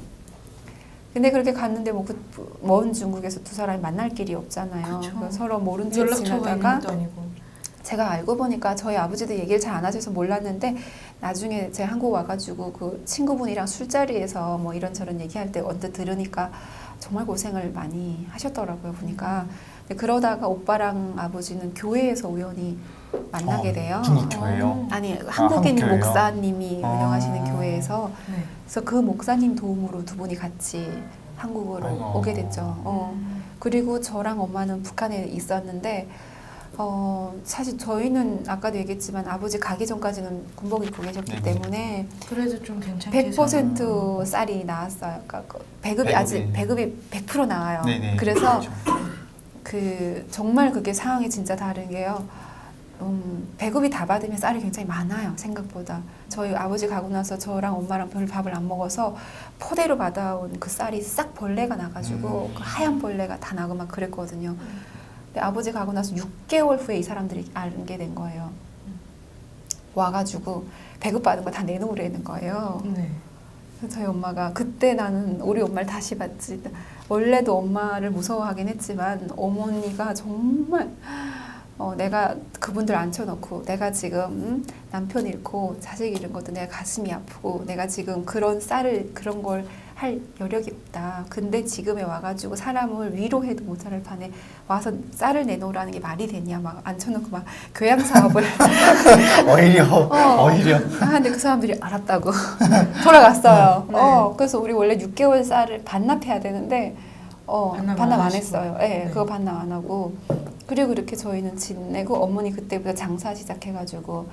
근데 그렇게 갔는데 먼 중국에서 두 사람이 만날 길이 없잖아요. 그러니까 서로 모른 채 연락처가 있는 지나다가 것도 아니고. 제가 알고 보니까 저희 아버지도 얘기를 잘 안 하셔서 몰랐는데 나중에 제 한국 와가지고 그 친구분이랑 술자리에서 뭐 이런저런 얘기할 때 언뜻 들으니까 정말 고생을 많이 하셨더라고요, 보니까. 근데 그러다가 오빠랑 아버지는 교회에서 우연히 만나게 돼요. 중국 교회요? 아니, 한국 한국인 교회요? 목사님이 운영하시는 교회에서. 네. 그래서 그 목사님 도움으로 두 분이 같이 한국으로 아이고. 오게 됐죠. 그리고 저랑 엄마는 북한에 있었는데, 사실 저희는 아까도 얘기했지만 아버지 가기 전까지는 군복 입고 계셨기 네네. 때문에 그래도 좀 괜찮게 100% 쌀이 나왔어요. 그러니까 그 배급이 아직 배급이 100% 나와요. 네네. 그래서 그렇죠. 그 정말 그게 상황이 진짜 다른 게요. 배급이 다 받으면 쌀이 굉장히 많아요, 생각보다. 저희 아버지 가고 나서 저랑 엄마랑 별 밥을 안 먹어서 포대로 받아온 그 쌀이 싹 벌레가 나가지고 그 하얀 벌레가 다 나고 막 그랬거든요. 근데 아버지 가고 나서 6개월 후에 이 사람들이 알게 된 거예요. 와가지고 배급 받은 거 다 내놓으라는 거예요. 네. 그래서 저희 엄마가 그때 나는 우리 엄마를 다시 봤지. 원래도 엄마를 무서워하긴 했지만 어머니가 정말 내가 그분들 앉혀놓고 내가 지금 남편 잃고 자식 잃은 것도 내가 가슴이 아프고 내가 지금 그런 쌀을 그런 걸 할 여력이 없다. 근데 지금에 와가지고 사람을 위로해도 모자랄 판에 와서 쌀을 내놓으라는 게 말이 되냐 막 앉혀놓고 막 교양 사업을 오히려 근데 그 사람들이 알았다고 돌아갔어요. 네. 그래서 우리 원래 6개월 쌀을 반납해야 되는데 반납 반납 안 안 하시고. 했어요. 네, 네. 그거 반납 안 하고 그리고 이렇게 저희는 지내고 어머니 그때부터 장사 시작해가지고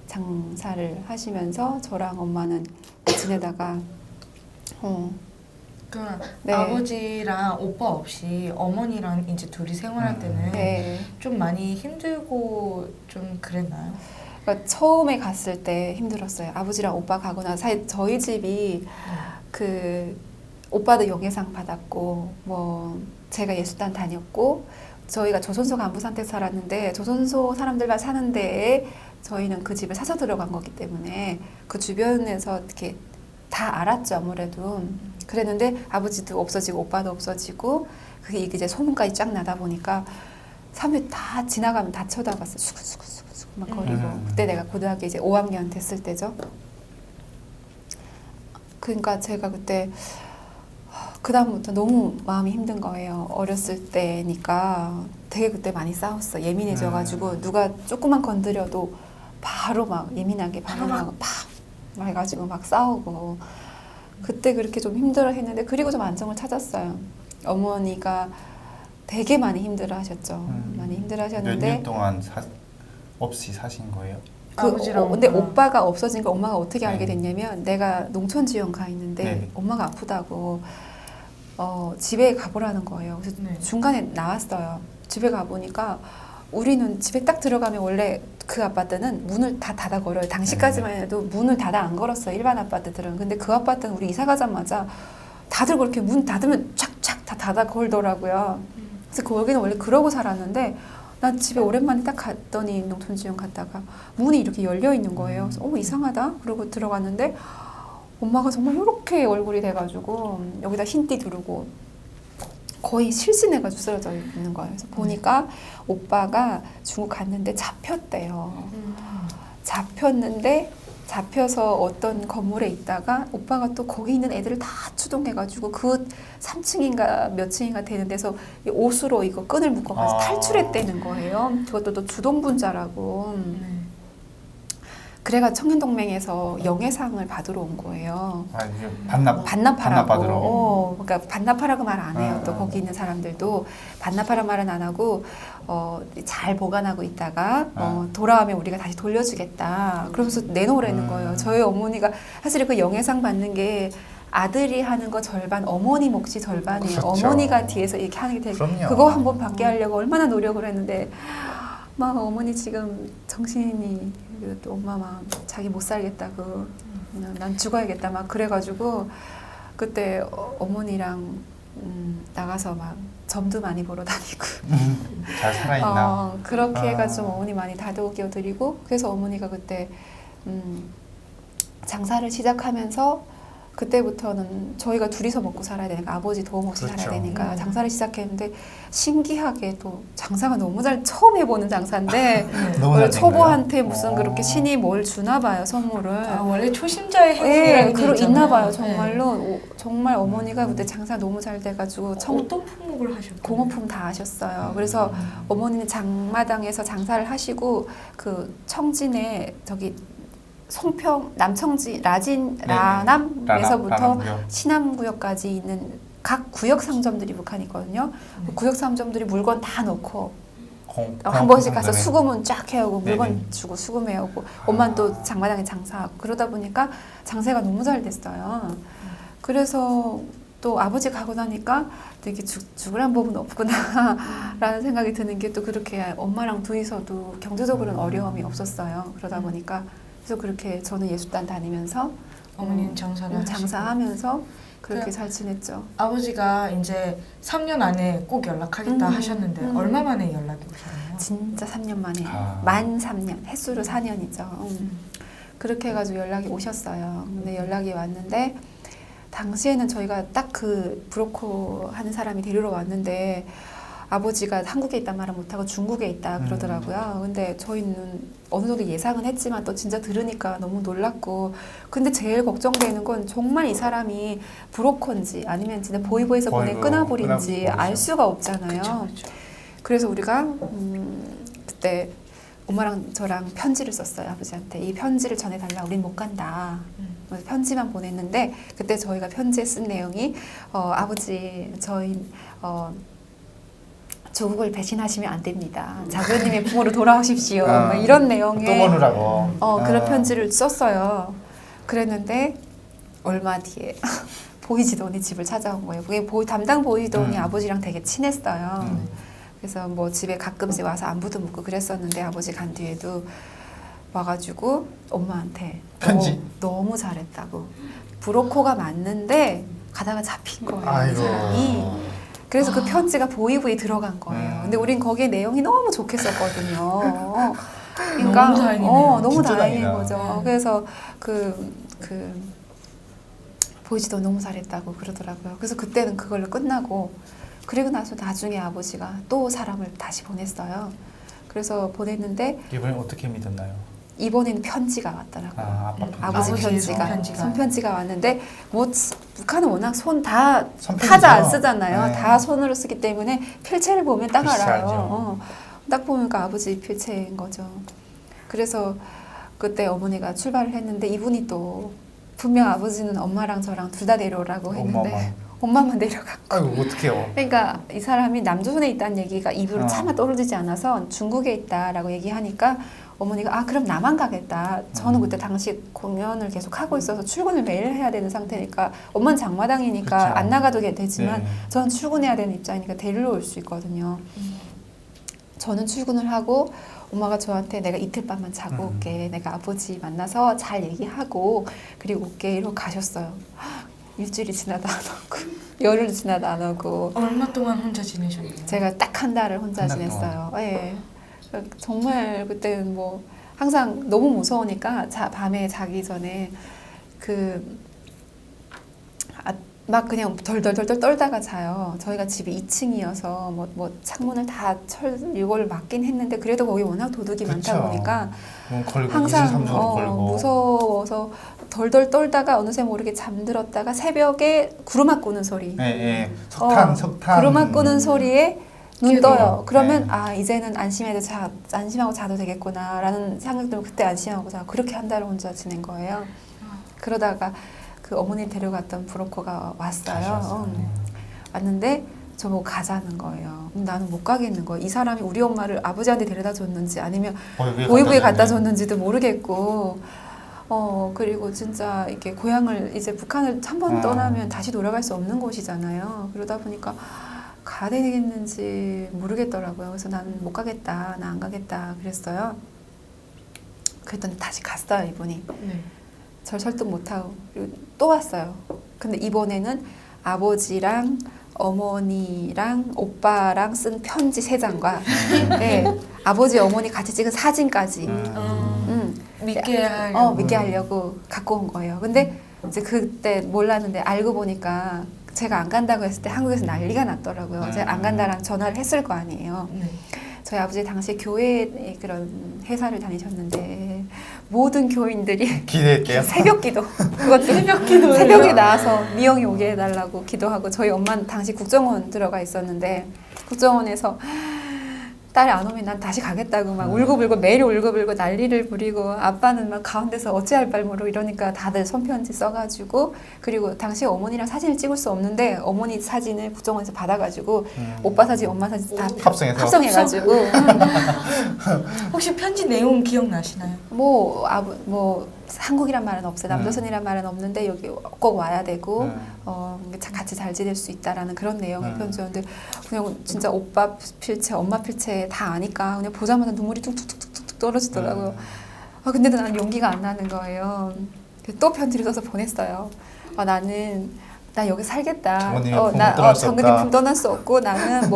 장사를 하시면서 저랑 엄마는 지내다가 그러면 네. 아버지랑 오빠 없이 어머니랑 이제 둘이 생활할 때는 네. 좀 많이 힘들고 좀 그랬나요? 그러니까 처음에 갔을 때 힘들었어요. 아버지랑 오빠 가고 나서 사실 저희 집이 그 오빠도 영예상 받았고 뭐 제가 예술단 다녔고 저희가 조선소 간부산택 살았는데 조선소 사람들만 사는 데에 저희는 그 집을 사서 들어간 거기 때문에 그 주변에서 이렇게 다 알았죠, 아무래도. 그랬는데 아버지도 없어지고 오빠도 없어지고 그게 이제 소문까지 쫙 나다 보니까 사람들이 다 지나가면 다 쳐다봤어요. 수근수근 막 거리고. 그때 내가 고등학교 이제 5학년 됐을 때죠. 그러니까 제가 그때 그다음부터 너무 마음이 힘든 거예요. 어렸을 때니까 되게 그때 많이 싸웠어. 예민해져가지고 누가 조금만 건드려도 바로 막 예민하게 반응하고 막 해가지고 막 싸우고 그때 그렇게 좀 힘들어 했는데 그리고 좀 안정을 찾았어요. 어머니가 되게 많이 힘들어 하셨죠. 많이 힘들어 몇 하셨는데 년 동안 없이 사신 거예요? 아버지랑 근데 오빠랑. 오빠가 없어지니까 엄마가 어떻게 알게 네. 됐냐면 내가 농촌 지원 가 있는데 네. 엄마가 아프다고 집에 가보라는 거예요. 그래서 네. 중간에 나왔어요. 집에 가보니까 우리는 집에 딱 들어가면 원래 그 아파트는 문을 다 닫아 걸어요. 당시까지만 해도 문을 닫아 안 걸었어요. 일반 아파트들은. 근데 그 아파트는 우리 이사 가자마자 다들 그렇게 문 닫으면 쫙쫙 다 닫아 걸더라고요. 그래서 거기는 원래 그러고 살았는데 난 집에 오랜만에 딱 갔더니 농촌지원 갔다가 문이 이렇게 열려 있는 거예요. 그래서 이상하다. 그러고 들어갔는데 엄마가 정말 이렇게 얼굴이 돼가지고 여기다 흰띠 두르고 거의 실신해가지고 쓰러져 있는 거예요. 그래서 보니까 오빠가 중국 갔는데 잡혔대요. 잡혔는데 잡혀서 어떤 건물에 있다가 오빠가 또 거기 있는 애들을 다 추동해가지고 그 3층인가 몇 층인가 되는 데서 이 옷으로 이거 끈을 묶어가지고 탈출했다는 거예요. 그것도 또 주동분자라고. 그래가 청년동맹에서 영예상을 받으러 온 거예요. 아, 이게 반납하라고. 반납하라고. 그러니까 반납하라고 말 안 해요. 또 아. 거기 있는 사람들도 반납하라는 말은 안 하고 잘 보관하고 있다가 돌아오면 우리가 다시 돌려주겠다. 그러면서 내놓으라는 거예요. 저희 어머니가 사실 그 영예상 받는 게 아들이 하는 거 절반, 어머니 몫이 절반이에요. 그렇죠. 어머니가 뒤에서 이렇게 하는 게 되게 그럼요. 그거 한번 받게 하려고 얼마나 노력을 했는데 막 어머니 지금 정신이 또 엄마 막 자기 못 살겠다고 난 죽어야겠다 막 그래가지고 그때 어머니랑 나가서 막 점도 많이 보러 다니고 잘 살아있나? 그렇게 해가지고 어머니 많이 다독여 드리고 그래서 어머니가 그때 장사를 시작하면서 그때부터는 저희가 둘이서 먹고 살아야 되니까 아버지 도움 없이 그렇죠. 살아야 되니까 장사를 시작했는데 신기하게 또 장사가 너무 잘 처음 해보는 장사인데 너무 잘된 초보한테 거예요? 무슨 그렇게 신이 뭘 주나 봐요 선물을. 아, 원래 초심자의 네, 행운이라는 게 있잖아요. 있나 봐요 네. 정말로. 정말 어머니가 그때 장사 너무 잘 돼가지고 어떤 품목을 하셨어요? 공업품 다 하셨어요. 그래서 어머니는 장마당에서 장사를 하시고 그 청진에 저기 송평 남청지 라남에서부터 라남구역. 신암구역까지 있는 각 구역 상점들이 북한에 있거든요. 그 구역 상점들이 물건 다 넣고 한 번씩 가서 수금은 쫙 해오고 물건 네네. 주고 수금해오고 엄마는 또 장마당에 장사하고 그러다 보니까 장사가 너무 잘 됐어요. 그래서 또 아버지 가고 나니까 되게 죽으란 법은 없구나 라는 생각이 드는 게 또 그렇게 엄마랑 둘이서도 경제적으로는 어려움이 없었어요. 그러다 보니까 그래서 그렇게 저는 예술단 다니면서 어머니는 장사를 하시고. 장사하면서 그렇게 그- 잘 지냈죠. 아버지가 이제 3년 안에 꼭 연락하겠다 하셨는데 얼마 만에 연락이 오셨나요? 진짜 3년 만에 아. 만 3년 햇수로 4년이죠. 그렇게 해가지고 연락이 오셨어요. 근데 연락이 왔는데 당시에는 저희가 딱 그 브로커 하는 사람이 데리러 왔는데 아버지가 한국에 있단 말은 못하고 중국에 있다 그러더라고요. 근데 저희는 어느 정도 예상은 했지만 또 진짜 들으니까 너무 놀랐고 근데 제일 걱정되는 건 정말 이 사람이 브로커인지 아니면 진짜 보이보에서 보낸 끄나불인지 알 수가 없잖아요. 그쵸, 그쵸. 그래서 우리가 그때 엄마랑 저랑 편지를 썼어요 아버지한테. 이 편지를 전해달라. 우린 못 간다. 그래서 편지만 보냈는데 그때 저희가 편지에 쓴 내용이 아버지 저희 조국을 배신하시면 안 됩니다. 자교님의 품으로 돌아오십시오. 뭐 이런 내용의 또 보느라고. 그런 편지를 썼어요. 그랬는데 얼마 뒤에 보이지돈이 집을 찾아온 거예요. 그게 담당 보이지돈이 아버지랑 되게 친했어요. 그래서 뭐 집에 가끔씩 와서 안부도 묻고 그랬었는데 아버지 간 뒤에도 와가지고 엄마한테 편지? 너무 잘했다고. 브로커가 맞는데 가다가 잡힌 거예요. 이 아이고. 사람이. 그래서 그 편지가 보이브에 들어간 거예요. 근데 우린 거기에 내용이 너무 좋겠었거든요. 그러니까 너무 다행이네요. 너무 진짜 다행인 다행이다. 거죠. 그래서 보이지도 너무 잘했다고 그러더라고요. 그래서 그때는 그걸로 끝나고 그리고 나서 나중에 아버지가 또 사람을 다시 보냈어요. 그래서 보냈는데 이번에 어떻게 믿었나요? 이번에는 편지가 왔더라고요. 아빠 편지. 아버지 아버지의 편지가 손편지가. 손편지가 왔는데 뭐 북한은 워낙 손 다 손편지죠? 타자 안 쓰잖아요. 네. 다 손으로 쓰기 때문에 필체를 보면 딱 글씨 알아요. 알죠. 딱 보니까 아버지 필체인 거죠. 그래서 그때 어머니가 출발을 했는데 이분이 또 분명 아버지는 엄마랑 저랑 둘 다 내려오라고 했는데 엄마만 내려갔고. 아이고 어떡해요. 그러니까 이 사람이 남조선에 있다는 얘기가 입으로 어. 차마 떨어지지 않아서 중국에 있다라고 얘기하니까 어머니가 아 그럼 나만 가겠다. 저는 그때 당시 공연을 계속 하고 있어서 출근을 매일 해야 되는 상태니까 엄마는 장마당이니까 그쵸. 안 나가도 되지만 네. 저는 출근해야 되는 입장이니까 데리러 올 수 있거든요. 저는 출근을 하고 엄마가 저한테 내가 이틀 밤만 자고 올게. 내가 아버지 만나서 잘 얘기하고 그리고 올게 이러고 가셨어요. 일주일이 지나도 안 오고 열흘이 지나도 안 오고 얼마 동안 혼자 지내셨나요? 제가 딱 한 달을 혼자 한달 지냈어요. 예. 정말 그때는 뭐 항상 너무 무서우니까 밤에 자기 전에 막 그냥 덜덜덜덜 떨다가 자요. 저희가 집이 2층이어서 뭐 창문을 다 이걸 막긴 했는데 그래도 거기 워낙 도둑이 많다 그쵸. 보니까 걸고 항상 23도 걸고. 무서워서 덜덜 떨다가 어느새 모르게 잠들었다가 새벽에 구르막 꾸는 소리. 예. 석탄. 구르막 꾸는 소리에 눈 깨도. 떠요. 그러면 네. 이제는 안심하고 자도 되겠구나라는 생각 들면 그때 안심하고 자. 그렇게 한 달을 혼자 지낸 거예요. 그러다가 그 어머니 데려갔던 브로커가 다시 왔어요. 왔어요. 왔는데 저보고 가자는 거예요. 나는 못 가겠는 거예요. 이 사람이 우리 엄마를 아버지한테 데려다 줬는지 아니면 보이부에 갖다 줬는지도 모르겠고 그리고 진짜 이렇게 고향을 이제 북한을 한 번 떠나면 다시 돌아갈 수 없는 곳이잖아요. 그러다 보니까 가야 되겠는지 모르겠더라고요. 그래서 나는 못 가겠다. 나 안 가겠다. 그랬어요. 그랬더니 다시 갔어요, 이분이. 네. 절 설득 못하고 그리고 또 왔어요. 근데 이번에는 아버지랑 어머니랑 오빠랑 쓴 편지 3장과 네, 아버지 어머니 같이 찍은 사진까지 믿게 하려고. 믿게 하려고 갖고 온 거예요. 근데 이제 그때 몰랐는데 알고 보니까 제가 안 간다고 했을 때 한국에서 난리가 났더라고요. 제가 안 간다라는 전화를 했을 거 아니에요. 네. 저희 아버지 당시 교회에 그런 회사를 다니셨는데 모든 교인들이 기대했대요. 새벽 기도 그것도 기도를요? 새벽에 나와서 미영이 오게 해달라고 기도하고 저희 엄마는 당시 국정원 들어가 있었는데 국정원에서 딸이 안 오면 난 다시 가겠다고 막 울고불고 매일 울고불고 난리를 부리고 아빠는 막 가운데서 어찌할 바를 모르고 이러니까 다들 손편지 써가지고 그리고 당시 어머니랑 사진을 찍을 수 없는데 어머니 사진을 국정원에서 받아가지고 오빠 사진 엄마 사진 다 합성해가지고 혹시 편지 내용 기억나시나요? 뭐 한국이란 말은 없어요. 남조선이란 말은 없는데 여기 꼭 와야 되고 같이 잘 지낼 수 있다라는 그런 내용의 편지였는데 그냥 진짜 오빠 필체, 엄마 필체 다 아니까 그냥 보자마자 눈물이 뚝뚝뚝뚝 떨어지더라고요. 근데도 난 용기가 안 나는 거예요. 또 편지를 써서 보냈어요. 나 여기 살겠다. 정근이 품 떠날 수 없고 나는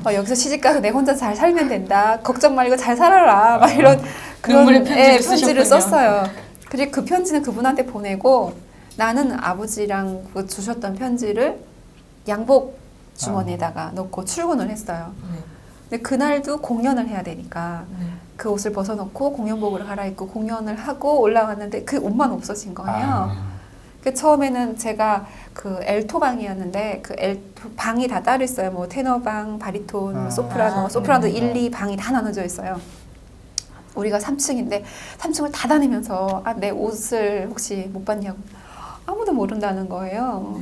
여기서 시집 가서 내 혼자 잘 살면 된다. 걱정 말고 잘 살아라. 막 이런 그런 편지를 썼어요. 그리고 그 편지는 그분한테 보내고 나는 아버지랑 주셨던 편지를 양복 주머니에다가 넣고 출근을 했어요. 네. 근데 그날도 공연을 해야 되니까 네. 그 옷을 벗어놓고 공연복을 갈아입고 공연을 하고 올라왔는데 그 옷만 없어진 거예요. 그 처음에는 제가 그 엘토 방이었는데 그 엘토 방이 다 따로 있어요. 뭐 테너방, 바리톤, 소프라노 1, 2 방이 다 나눠져 있어요. 우리가 3층인데 3층을 다 다니면서 내 옷을 혹시 못 봤냐고 아무도 모른다는 거예요.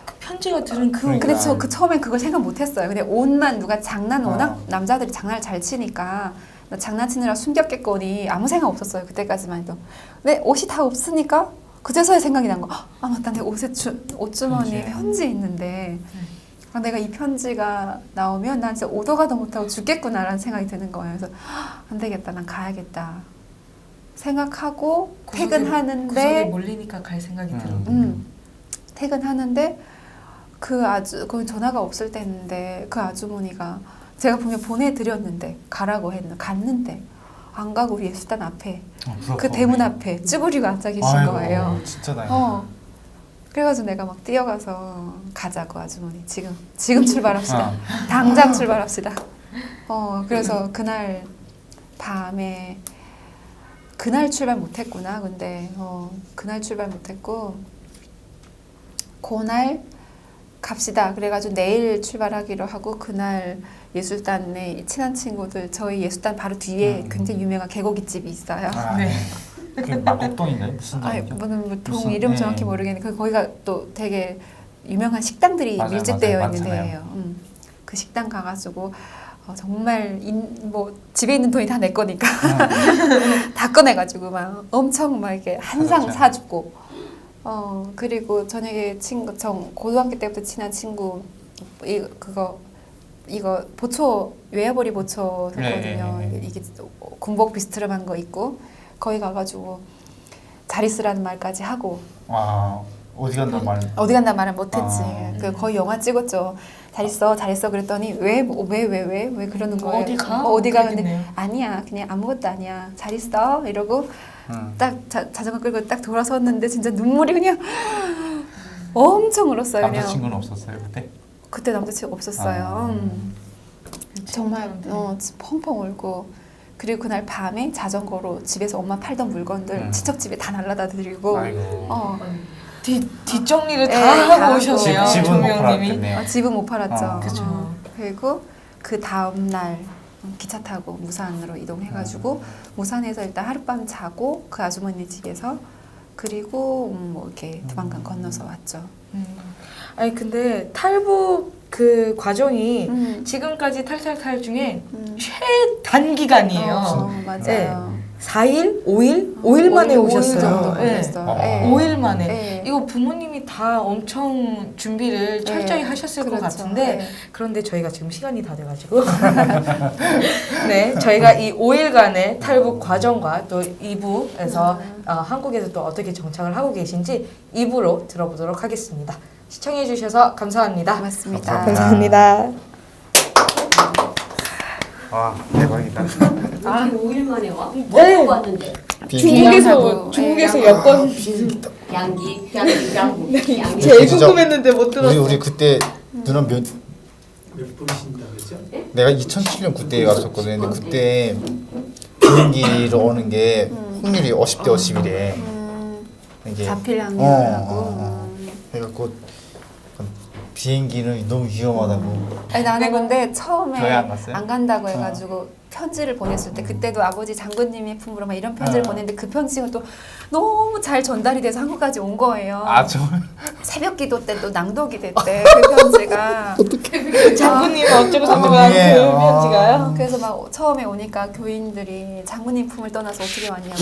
그 편지가 들은 그렇죠. 그 처음엔 그걸 생각 못했어요. 근데 옷만 누가 워낙 남자들이 장난을 잘 치니까 장난치느라 숨겼겠거니 아무 생각 없었어요. 그때까지만 해도. 근데 옷이 다 없으니까 그제서야 생각이 난 거. 맞다. 내 옷주머니에 편지 있는데 내가 이 편지가 나오면 난 진짜 오도 가도 못하고 죽겠구나라는 생각이 드는 거예요. 그래서 안 되겠다. 난 가야겠다. 생각하고 퇴근하는데 구석에 몰리니까 갈 생각이 들어. 퇴근하는데 그 전화가 없을 때인데 그 아주머니가 제가 분명 보내드렸는데 가라고 갔는데 안 가고 우리 예술단 앞에 그 대문 앞에 쭈그리고 앉아 계신 거예요. 진짜 다행이다. 그래가지고 내가 막 뛰어가서 가자고 아주머니 지금 출발합시다. 당장 출발합시다. 그래서 그날 밤에 그날 출발 못했구나. 근데 그날 출발 못했고 그날 갑시다. 그래가지고 내일 출발하기로 하고 그날 예술단의 친한 친구들 저희 예술단 바로 뒤에 굉장히 유명한 개고기집이 있어요. 네. 그게 마곡동인가요? 무슨 동이죠? 동 이름 정확히 모르겠는데 거기가 또 되게 유명한 식당들이 밀집되어 있는 데예요. 그 식당 가가지고 정말 집에 있는 돈이 다 내 거니까 다 꺼내가지고 막 엄청 막 이렇게 한 상 사주고 그리고 저녁에 고등학교 때부터 친한 친구 이거 보초 외화벌이 보초였거든요. 이게 군복 비스트름한 거 입고 거기 가가지고 잘 있으라는 말까지 하고. 어디 간다는 말? 어디 간다는 말은 못했지. 거의 영화 찍었죠. 잘 있어 그랬더니 왜 그러는 거예요? 어디 가? 근데 아니야 그냥 아무것도 아니야 잘 있어 이러고 딱 자전거 끌고 딱 돌아섰는데 진짜 눈물이 그냥 엄청 울었어요. 남자친구는 없었어요 그때? 그때 남자친구 없었어요. 정말 펑펑 울고 그리고 그날 밤에 자전거로 집에서 엄마 팔던 물건들 친척집에 다 날라다 드리고 뒷정리를 다 하고 오셨네요. 집은 못 팔았겠네요. 집은 못 팔았죠. 그렇죠. 그리고 그 다음 날 기차 타고 무산으로 이동해가지고 무산에서 일단 하룻밤 자고 그 아주머니 집에서 그리고 이렇게 두만강 건너서 왔죠. 아니 근데 탈북 그 과정이 지금까지 탈탈탈 중에 최단기간이에요. 맞아요. 네. 4일? 5일 만에 오셨어요. 5일 만에. 네. 이거 부모님이 다 엄청 준비를 철저히 하셨을 것 같은데 그런데 저희가 지금 시간이 다 돼가지고 네, 저희가 이 5일간의 탈북 과정과 또 2부에서 한국에서 또 어떻게 정착을 하고 계신지 2부로 들어보도록 하겠습니다. 시청해주셔서 감사합니다. 고맙습니다. 감사합니다. 와 대박이다. 아, 5일 만에 와? 네. 뭐 타고 왔는데? 중국에서 중국에서 네, 여권 양기. 제일 진짜 궁금했는데 못 들었어. 우리 그때 누나 몇 분이신다 그랬죠? 내가 2007년 그때 왔었거든. 근데 그때 비행기로 오는 게 확률이 50대 50이래. 이게 자필 확률하고. 그래갖고 비행기는 너무 위험하다고. 아니, 나는 근데 처음에 교회 안 갔어요? 안 간다고 해가지고 편지를 보냈을 때 그때도 아버지 장군님의 품으로 막 이런 편지를 보냈는데 그 편지가 또 너무 잘 전달이 돼서 한국까지 온 거예요. 아 정말? 새벽 기도 때 또 낭독이 됐대 그 편지가. 장군님 어쩌고 저쩌고 그 장군님의, 편지가요? 그래서 막 처음에 오니까 교인들이 장군님 품을 떠나서 어떻게 왔냐고.